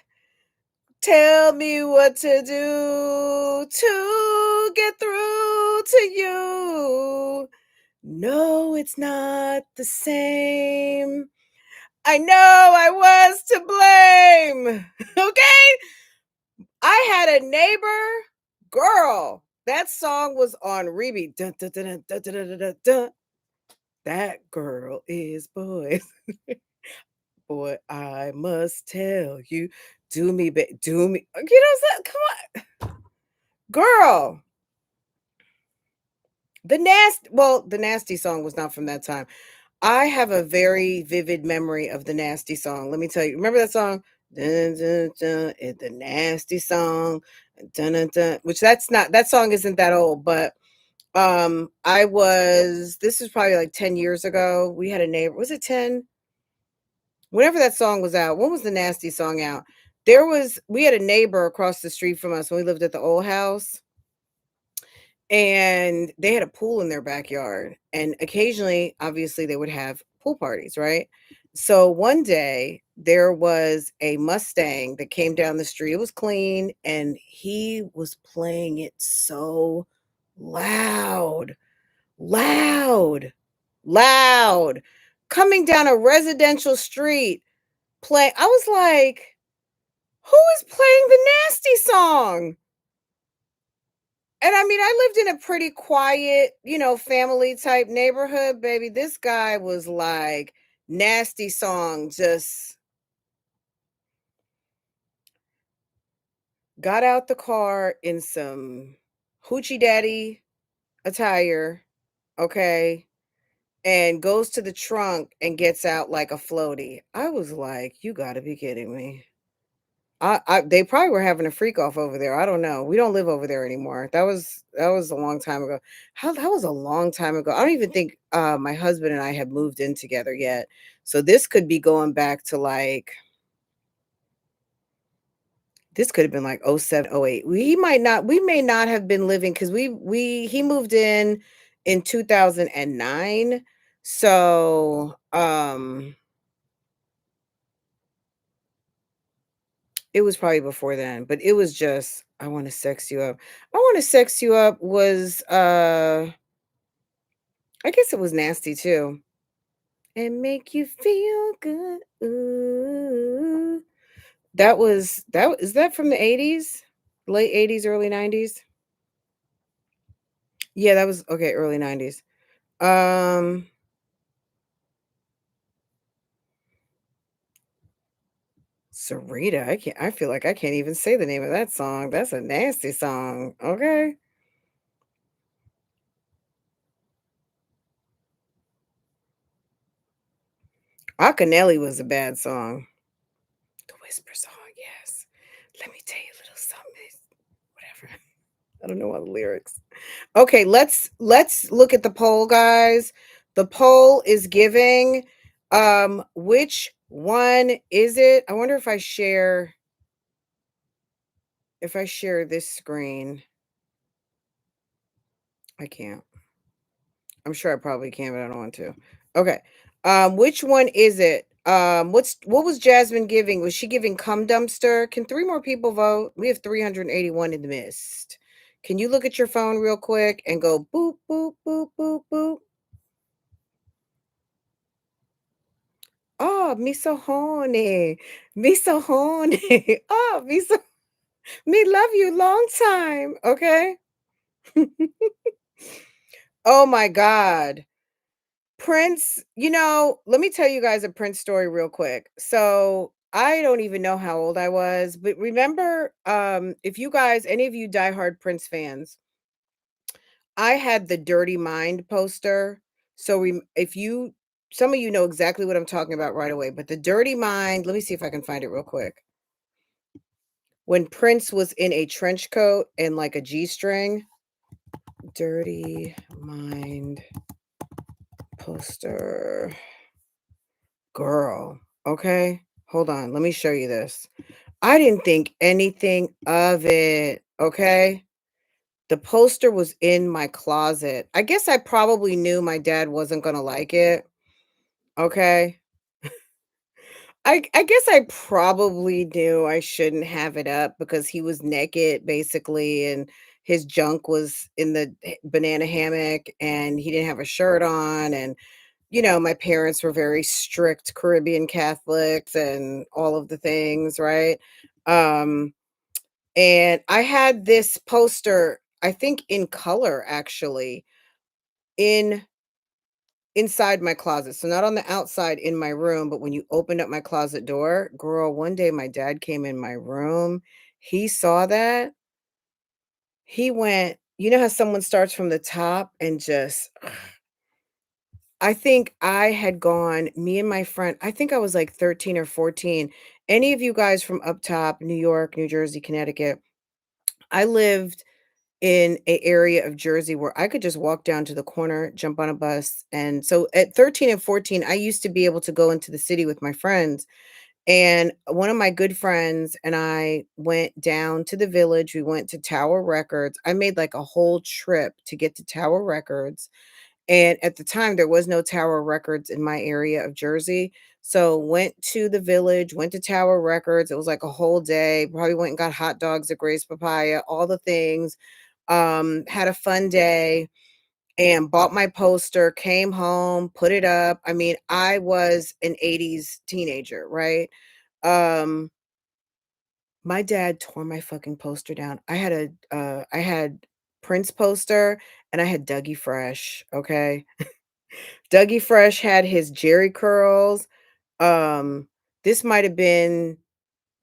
Tell me what to do to get through to you. No, it's not the same. I know I was to blame. Okay? I had a neighbor, girl. That song was on repeat. Dun, dun, dun, dun, dun, dun, dun, dun. That girl is boys. Boy, I must tell you, do me, do me. You know what I'm saying? Come on, girl. The nasty song was not from that time. I have a very vivid memory of the nasty song. Let me tell you. Remember that song? Dun, dun, dun, it's the nasty song. Dun, dun, dun, which that song isn't that old, but this is probably like 10 years ago. We had a neighbor. Was it 10? Whenever that song was out, when was the nasty song out? We had a neighbor across the street from us when we lived at the old house. And they had a pool in their backyard. And occasionally, obviously, they would have pool parties, right? So one day there was a Mustang that came down the street. It was clean, and he was playing it so loud, loud, loud, coming down a residential street. I was like, who is playing the nasty song? And I mean, I lived in a pretty quiet, family type neighborhood, baby. This guy was like nasty song, just got out the car in some hoochie daddy attire, okay, and goes to the trunk and gets out like a floaty. I was like, you gotta be kidding me. They probably were having a freak off over there. I don't know. We don't live over there anymore. That was a long time ago. That was a long time ago. I don't even think my husband and I have moved in together yet. So this could be going back to this could have been like 07, 08. We may not have been living because he moved in 2009. So it was probably before then, but it was just, I want to sex you up. I want to sex you up was, I guess it was nasty too. And make you feel good. Ooh. Is that from the 80s? Late 80s, early 90s? Yeah, that was, okay, early 90s. Sarita, I feel like I can't even say the name of that song. That's a nasty song. Okay. Akinelli was a bad song. The Whisper song, yes. Let me tell you a little something. Whatever. I don't know all the lyrics. Okay, let's look at the poll, guys. The poll is giving which one is it? I wonder if I share this screen. I can't. I'm sure I probably can, but I don't want to. Okay. Which one is it? What was Jasmine giving? Was she giving cum dumpster? Can 3 more people vote? We have 381 in the mist. Can you look at your phone real quick and go boop, boop, boop, boop, boop? Oh, me so horny. Me so horny. Oh, me love you long time. Okay. Oh my God. Prince, let me tell you guys a Prince story real quick. So I don't even know how old I was, but remember, if you guys, any of you diehard Prince fans, I had the Dirty Mind poster. So some of you know exactly what I'm talking about right away, but the Dirty Mind, let me see if I can find it real quick. When Prince was in a trench coat and like a G-string, Dirty Mind poster. Girl, okay? Hold on, let me show you this. I didn't think anything of it, okay? The poster was in my closet. I guess I probably knew my dad wasn't gonna like it, okay? I guess I probably knew I shouldn't have it up because he was naked, basically, and his junk was in the banana hammock, and he didn't have a shirt on, and my parents were very strict Caribbean Catholics and all of the things, right? Um, and I had this poster, I think in color actually, inside my closet. So not on the outside in my room, but when you opened up my closet door, girl, one day my dad came in my room. He saw that. He went, you know how someone starts from the top and just I think I had gone, me and my friend, I think I was like 13 or 14. Any of you guys from up top, New York, New Jersey, Connecticut, I lived in a area of Jersey where I could just walk down to the corner, jump on a bus. And so at 13 and 14, I used to be able to go into the city with my friends. And one of my good friends and I went down to the village. We went to Tower Records. I made like a whole trip to get to Tower Records. And at the time, there was no Tower Records in my area of Jersey. So went to the village, went to Tower Records. It was like a whole day. Probably went and got hot dogs at Grace Papaya, all the things. Had a fun day and bought my poster, came home, put it up. I mean, I was an 80s teenager, right? Um, my dad tore my fucking poster down. I had Prince poster and I had Dougie Fresh, okay? Dougie Fresh had his Jerry curls. Um, this might have been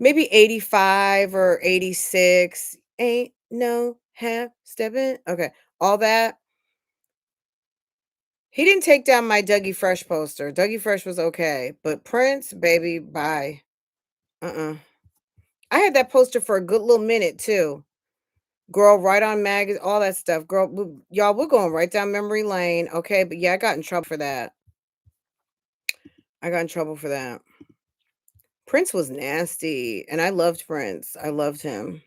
maybe 85 or 86. Ain't no half stepping. Okay, all that. He didn't take down my Dougie Fresh poster. Dougie Fresh was okay, but Prince, baby, bye. Uh-uh. I had that poster for a good little minute too. Girl, right on magazine, all that stuff. Girl, y'all, we're going right down memory lane. Okay, but yeah, I got in trouble for that. I got in trouble for that. Prince was nasty, and I loved Prince. I loved him.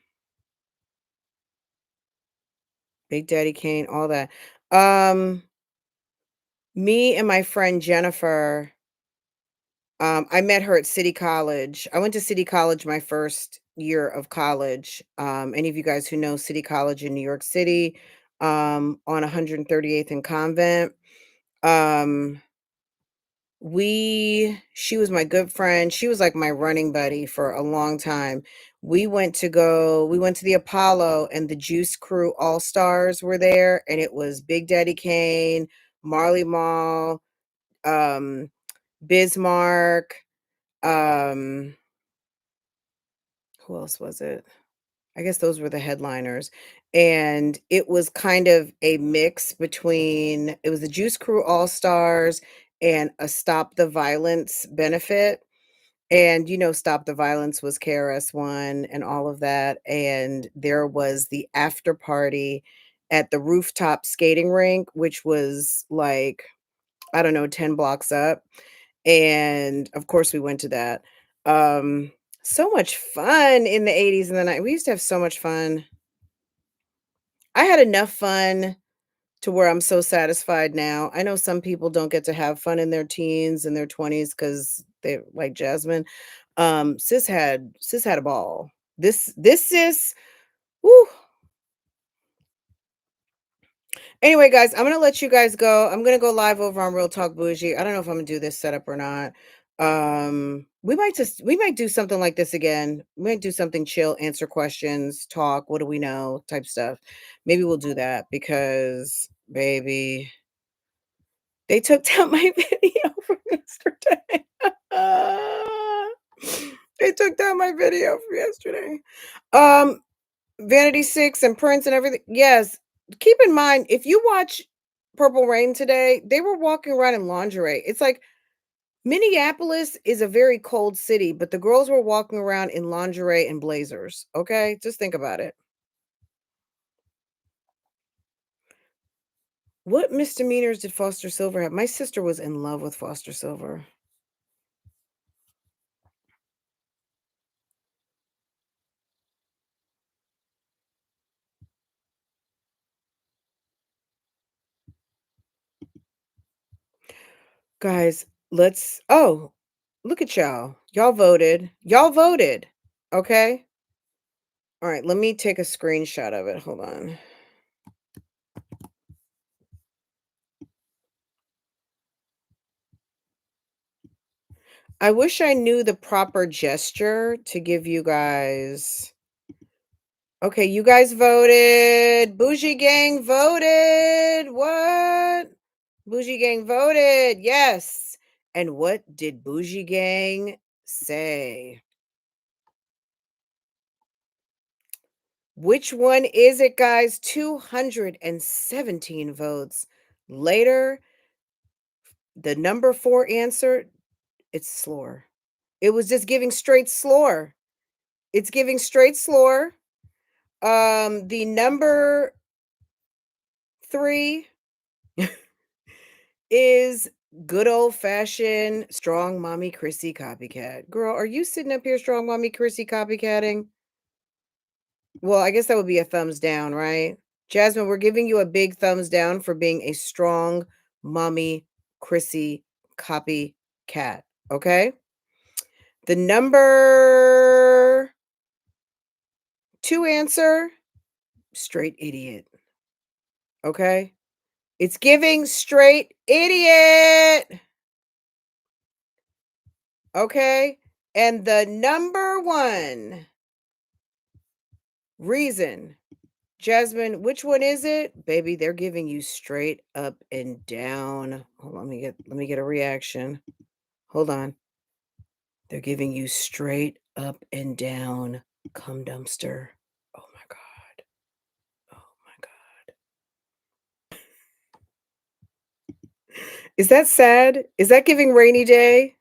Big Daddy Kane, all that. Me and my friend Jennifer, I met her at City College. I went to City College my first year of college. Any of you guys who know City College in New York City, on 138th and Convent. Um, she was my good friend. She was like my running buddy for a long time. We went to the Apollo, and the Juice Crew All-Stars were there, and it was Big Daddy Kane, Marley Marl, Bismarck, um, who else was it? I guess those were the headliners. And it was kind of a mix between it was the Juice Crew All-Stars and a Stop the Violence benefit. And Stop the Violence was KRS-One and all of that. And there was the after party at the rooftop skating rink, which was like, I don't know, 10 blocks up. And of course we went to that. So much fun in the 80s and the 90s. We used to have so much fun. I had enough fun to where I'm so satisfied now. I know some people don't get to have fun in their teens and their 20s because they like Jasmine. Sis had a ball. This sis, woo. Anyway, guys, I'm gonna let you guys go. I'm gonna go live over on Real Talk Bougie. I don't know if I'm gonna do this setup or not. We might do something like this again. We might do something chill, answer questions, talk, what do we know, type stuff. Maybe we'll do that because baby, they took down my video from yesterday. They took down my video from yesterday. Vanity Six and Prince and everything. Yes. Keep in mind, if you watch Purple Rain today, they were walking around in lingerie. It's like Minneapolis is a very cold city, but the girls were walking around in lingerie and blazers. Okay? Just think about it. What misdemeanors did Foster Silver have? My sister was in love with Foster Silver. Guys, let's look at y'all. Y'all voted. Y'all voted. Okay? All right, let me take a screenshot of it. Hold on. I wish I knew the proper gesture to give you guys. Okay, you guys voted. Bougie Gang voted. What? Bougie Gang voted. Yes. And what did Bougie Gang say? Which one is it, guys? 217 votes. Later, the number 4 answer, it's slore. It was just giving straight slore. It's giving straight slore. The number 3 is good old-fashioned strong mommy Chrissy copycat. Girl, are you sitting up here strong mommy Chrissy copycatting? Well, I guess that would be a thumbs down, right? Jasmine, we're giving you a big thumbs down for being a strong mommy Chrissy copycat, okay? The number 2 answer, straight idiot. Okay? It's giving straight idiot. Okay? And the number 1 reason, Jasmine, which one is it? Baby, they're giving you straight up and down. Hold on, let me get a reaction. Hold on. They're giving you straight up and down cum dumpster. Oh my God. Oh my God. Is that sad? Is that giving rainy day?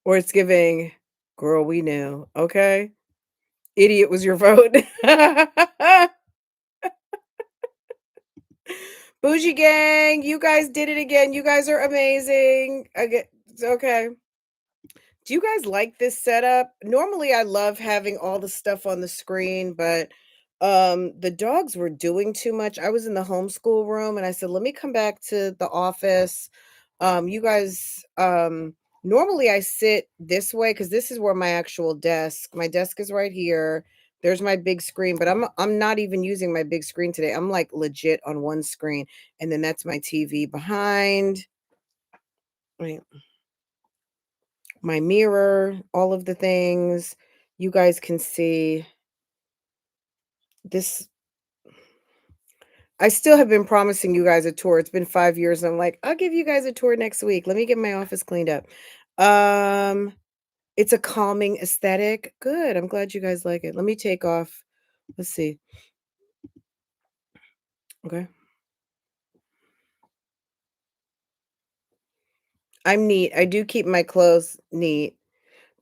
Or it's giving girl we knew, okay? Idiot was your vote. Bougie Gang, you guys did it again. You guys are amazing. Okay. Do you guys like this setup? Normally, I love having all the stuff on the screen, but the dogs were doing too much. I was in the homeschool room and I said, let me come back to the office. You guys, normally I sit this way because this is where my actual desk, my desk is right here. There's my big screen, but I'm not even using my big screen today. I'm like legit on one screen, and then that's my TV behind. Wait. My mirror, all of the things. You guys can see this. I still have been promising you guys a tour. It's been 5 years. And I'm like, I'll give you guys a tour next week. Let me get my office cleaned up. It's a calming aesthetic. Good. I'm glad you guys like it. Let me take off. Let's see. Okay. I'm neat. I do keep my clothes neat.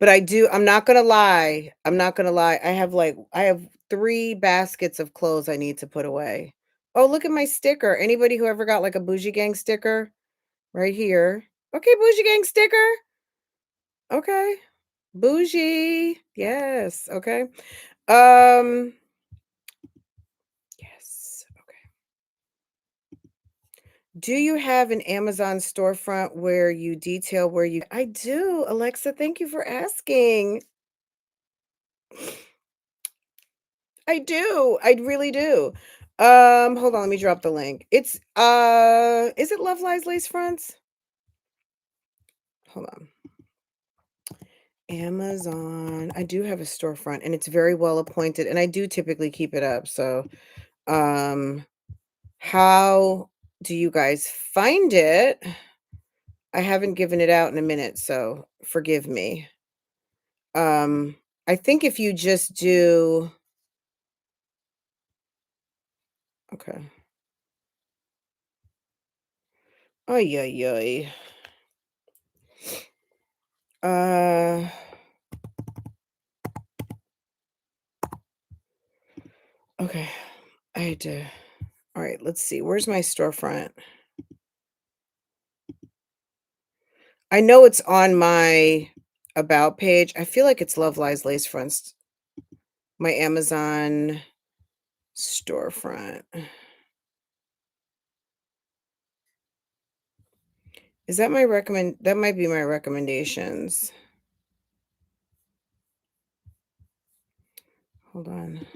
But I'm not gonna lie. I'm not gonna lie. I have 3 baskets of clothes I need to put away. Oh, look at my sticker. Anybody who ever got like a Bougie Gang sticker? Right here. Okay, Bougie Gang sticker. Okay. Bougie. Yes. Okay. Yes. Okay. Do you have an Amazon storefront where you detail where you I do, Alexa. Thank you for asking. I do. I really do. Hold on, let me drop the link. It's is it Love Lies Lace Fronts? Hold on. Amazon. I do have a storefront and it's very well appointed and I do typically keep it up. So, how do you guys find it? I haven't given it out in a minute, so forgive me. I think if you just do okay. Ay, ay, ay. Okay. I had to All right, let's see. Where's my storefront? I know it's on my about page. I feel like it's Love Lies Lace Fronts. My Amazon storefront. Is that my that might be my recommendations. Hold on.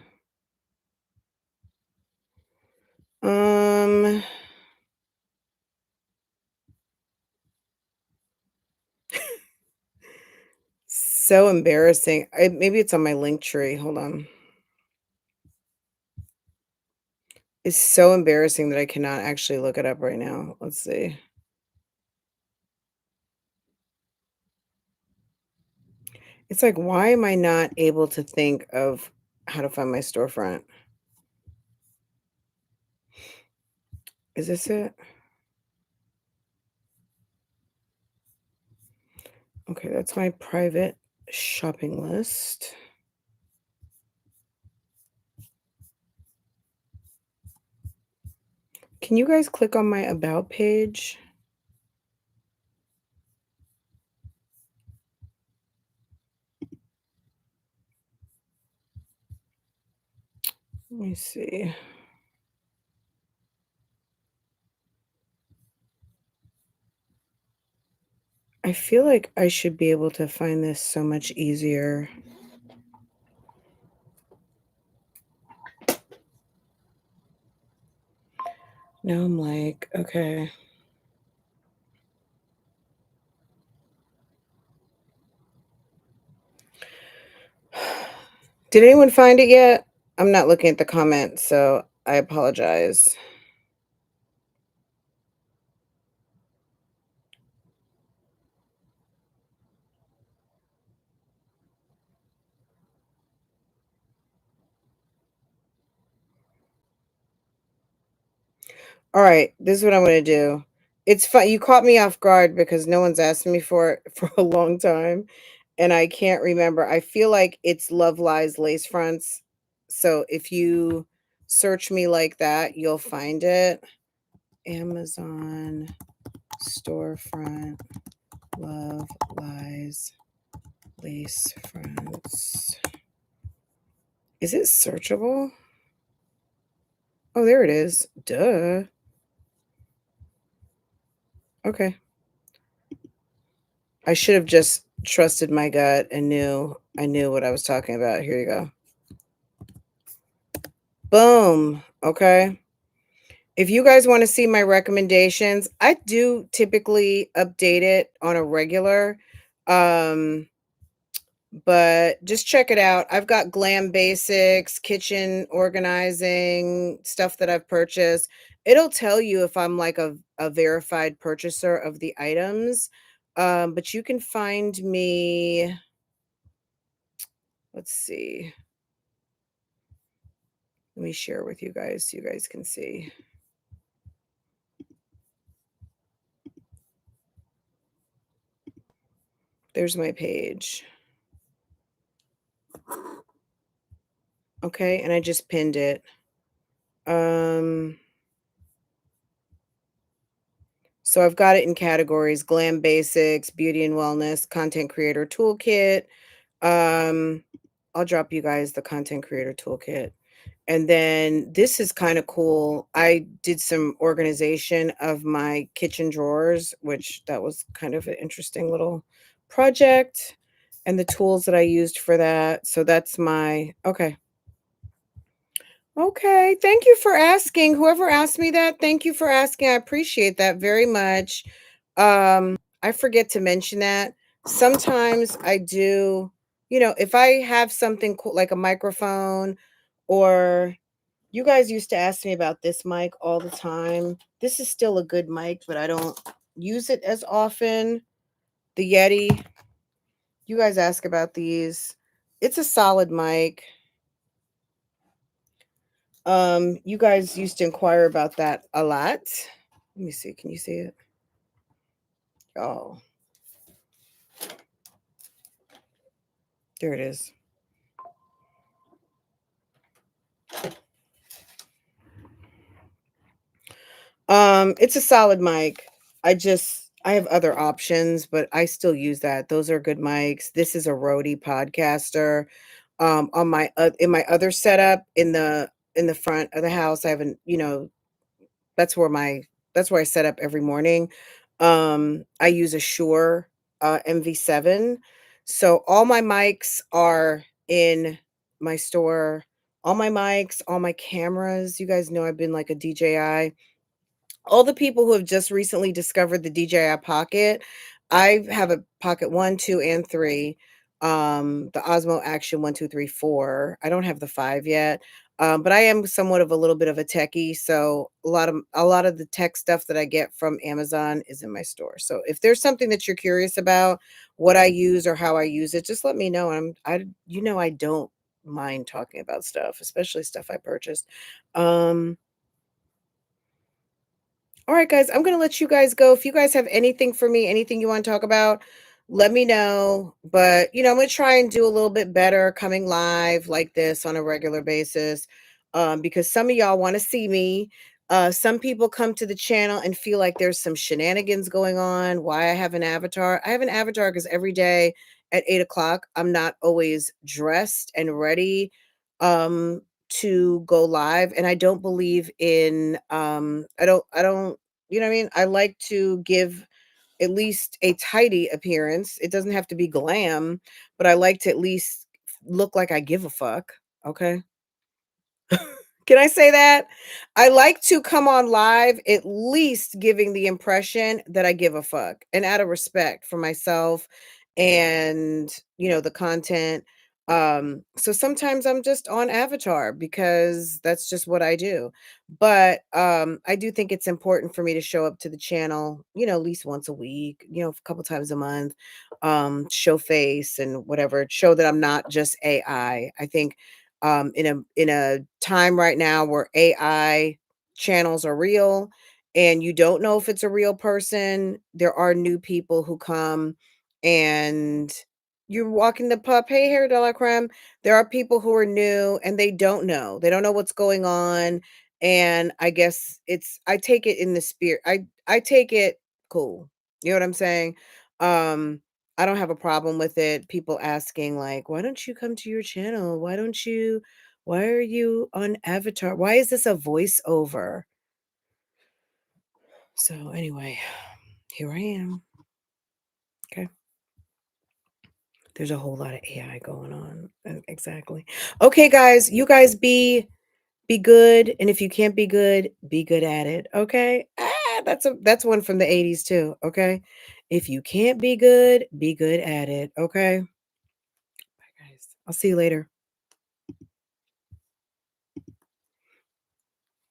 So embarrassing. Maybe it's on my link tree. Hold on. It's so embarrassing that I cannot actually look it up right now. Let's see. It's like, why am I not able to think of how to find my storefront? Is this it? Okay, that's my private shopping list. Can you guys click on my about page? Let me see. I feel like I should be able to find this so much easier. Now I'm like, okay. Did anyone find it yet? I'm not looking at the comments, so I apologize. All right, this is what I'm going to do. It's fun. You caught me off guard because no one's asked me for it for a long time, and I can't remember. I feel like it's Love Lies Lace Fronts. So if you search me like that, you'll find it. Amazon storefront, Love Lies Lace Fronts. Is it searchable? Oh, there it is. Duh. Okay. I should have just trusted my gut and I knew what I was talking about. Here you go. Boom. Okay. If you guys want to see my recommendations, I do typically update it on a regular. But just check it out. I've got glam basics, kitchen organizing, stuff that I've purchased. It'll tell you if I'm like a verified purchaser of the items. But you can find me, let's see. Let me share with you guys so you guys can see. There's my page. Okay, and I just pinned it. So I've got it in categories: glam basics, beauty and wellness, content creator toolkit. I'll drop you guys the content creator toolkit. And then this is kind of cool. I did some organization of my kitchen drawers, which that was kind of an interesting little project, and the tools that I used for that. So that's my, okay. Okay, thank you for asking. Whoever asked me that, thank you for asking. I appreciate that very much. I forget to mention that. Sometimes I do, if I have something cool like a microphone, or you guys used to ask me about this mic all the time. This is still a good mic, but I don't use it as often. The Yeti. You guys ask about these. It's a solid mic. You guys used to inquire about that a lot. Let me see. Can you see it? Oh, there it is. It's a solid mic. I have other options, but I still use that. Those are good mics. This is a Rode Podcaster. On my in my other setup in the front of the house, I have an, that's where I set up every morning. I use a Shure MV7. So all my mics are in my store. All my mics, all my cameras. You guys know I've been like a DJI. All the people who have just recently discovered the DJI Pocket, I have a Pocket 1, 2, and 3. The Osmo Action 1, 2, 3, 4. I don't have the 5 yet. But I am somewhat of a little bit of a techie, so a lot of the tech stuff that I get from Amazon is in my store. So if there's something that you're curious about, what I use or how I use it, just let me know. I don't mind talking about stuff, especially stuff I purchased. All right, guys, I'm going to let you guys go. If you guys have anything for me, anything you want to talk about, let me know. But, I'm going to try and do a little bit better coming live like this on a regular basis, because some of y'all want to see me. Some people come to the channel and feel like there's some shenanigans going on. Why I have an avatar. I have an avatar because every day at 8 o'clock, I'm not always dressed and ready. To go live, and I don't believe in I don't you know what I mean? I like to give at least a tidy appearance. It doesn't have to be glam, but I like to at least look like I give a fuck, okay? Can I say that? I like to come on live at least giving the impression that I give a fuck, and out of respect for myself and, the content. So sometimes I'm just on avatar because that's just what I do. But I do think it's important for me to show up to the channel, at least once a week, a couple times a month, show face and whatever, show that I'm not just AI. I think in a time right now where AI channels are real and you don't know if it's a real person, there are new people who come and you're walking the pup. Hey, hair de la creme. There are people who are new and they don't know. They don't know what's going on. And I guess I take it in the spirit. I take it cool. You know what I'm saying? Um, I don't have a problem with it. People asking like, "Why don't you come to your channel? Why are you on Avatar? Why is this a voiceover?" So anyway, here I am. Okay. There's a whole lot of AI going on. Exactly. Okay, guys, you guys be good, and if you can't be good at it. Okay? That's one from the 80s too, okay? If you can't be good at it, okay? Bye guys. I'll see you later.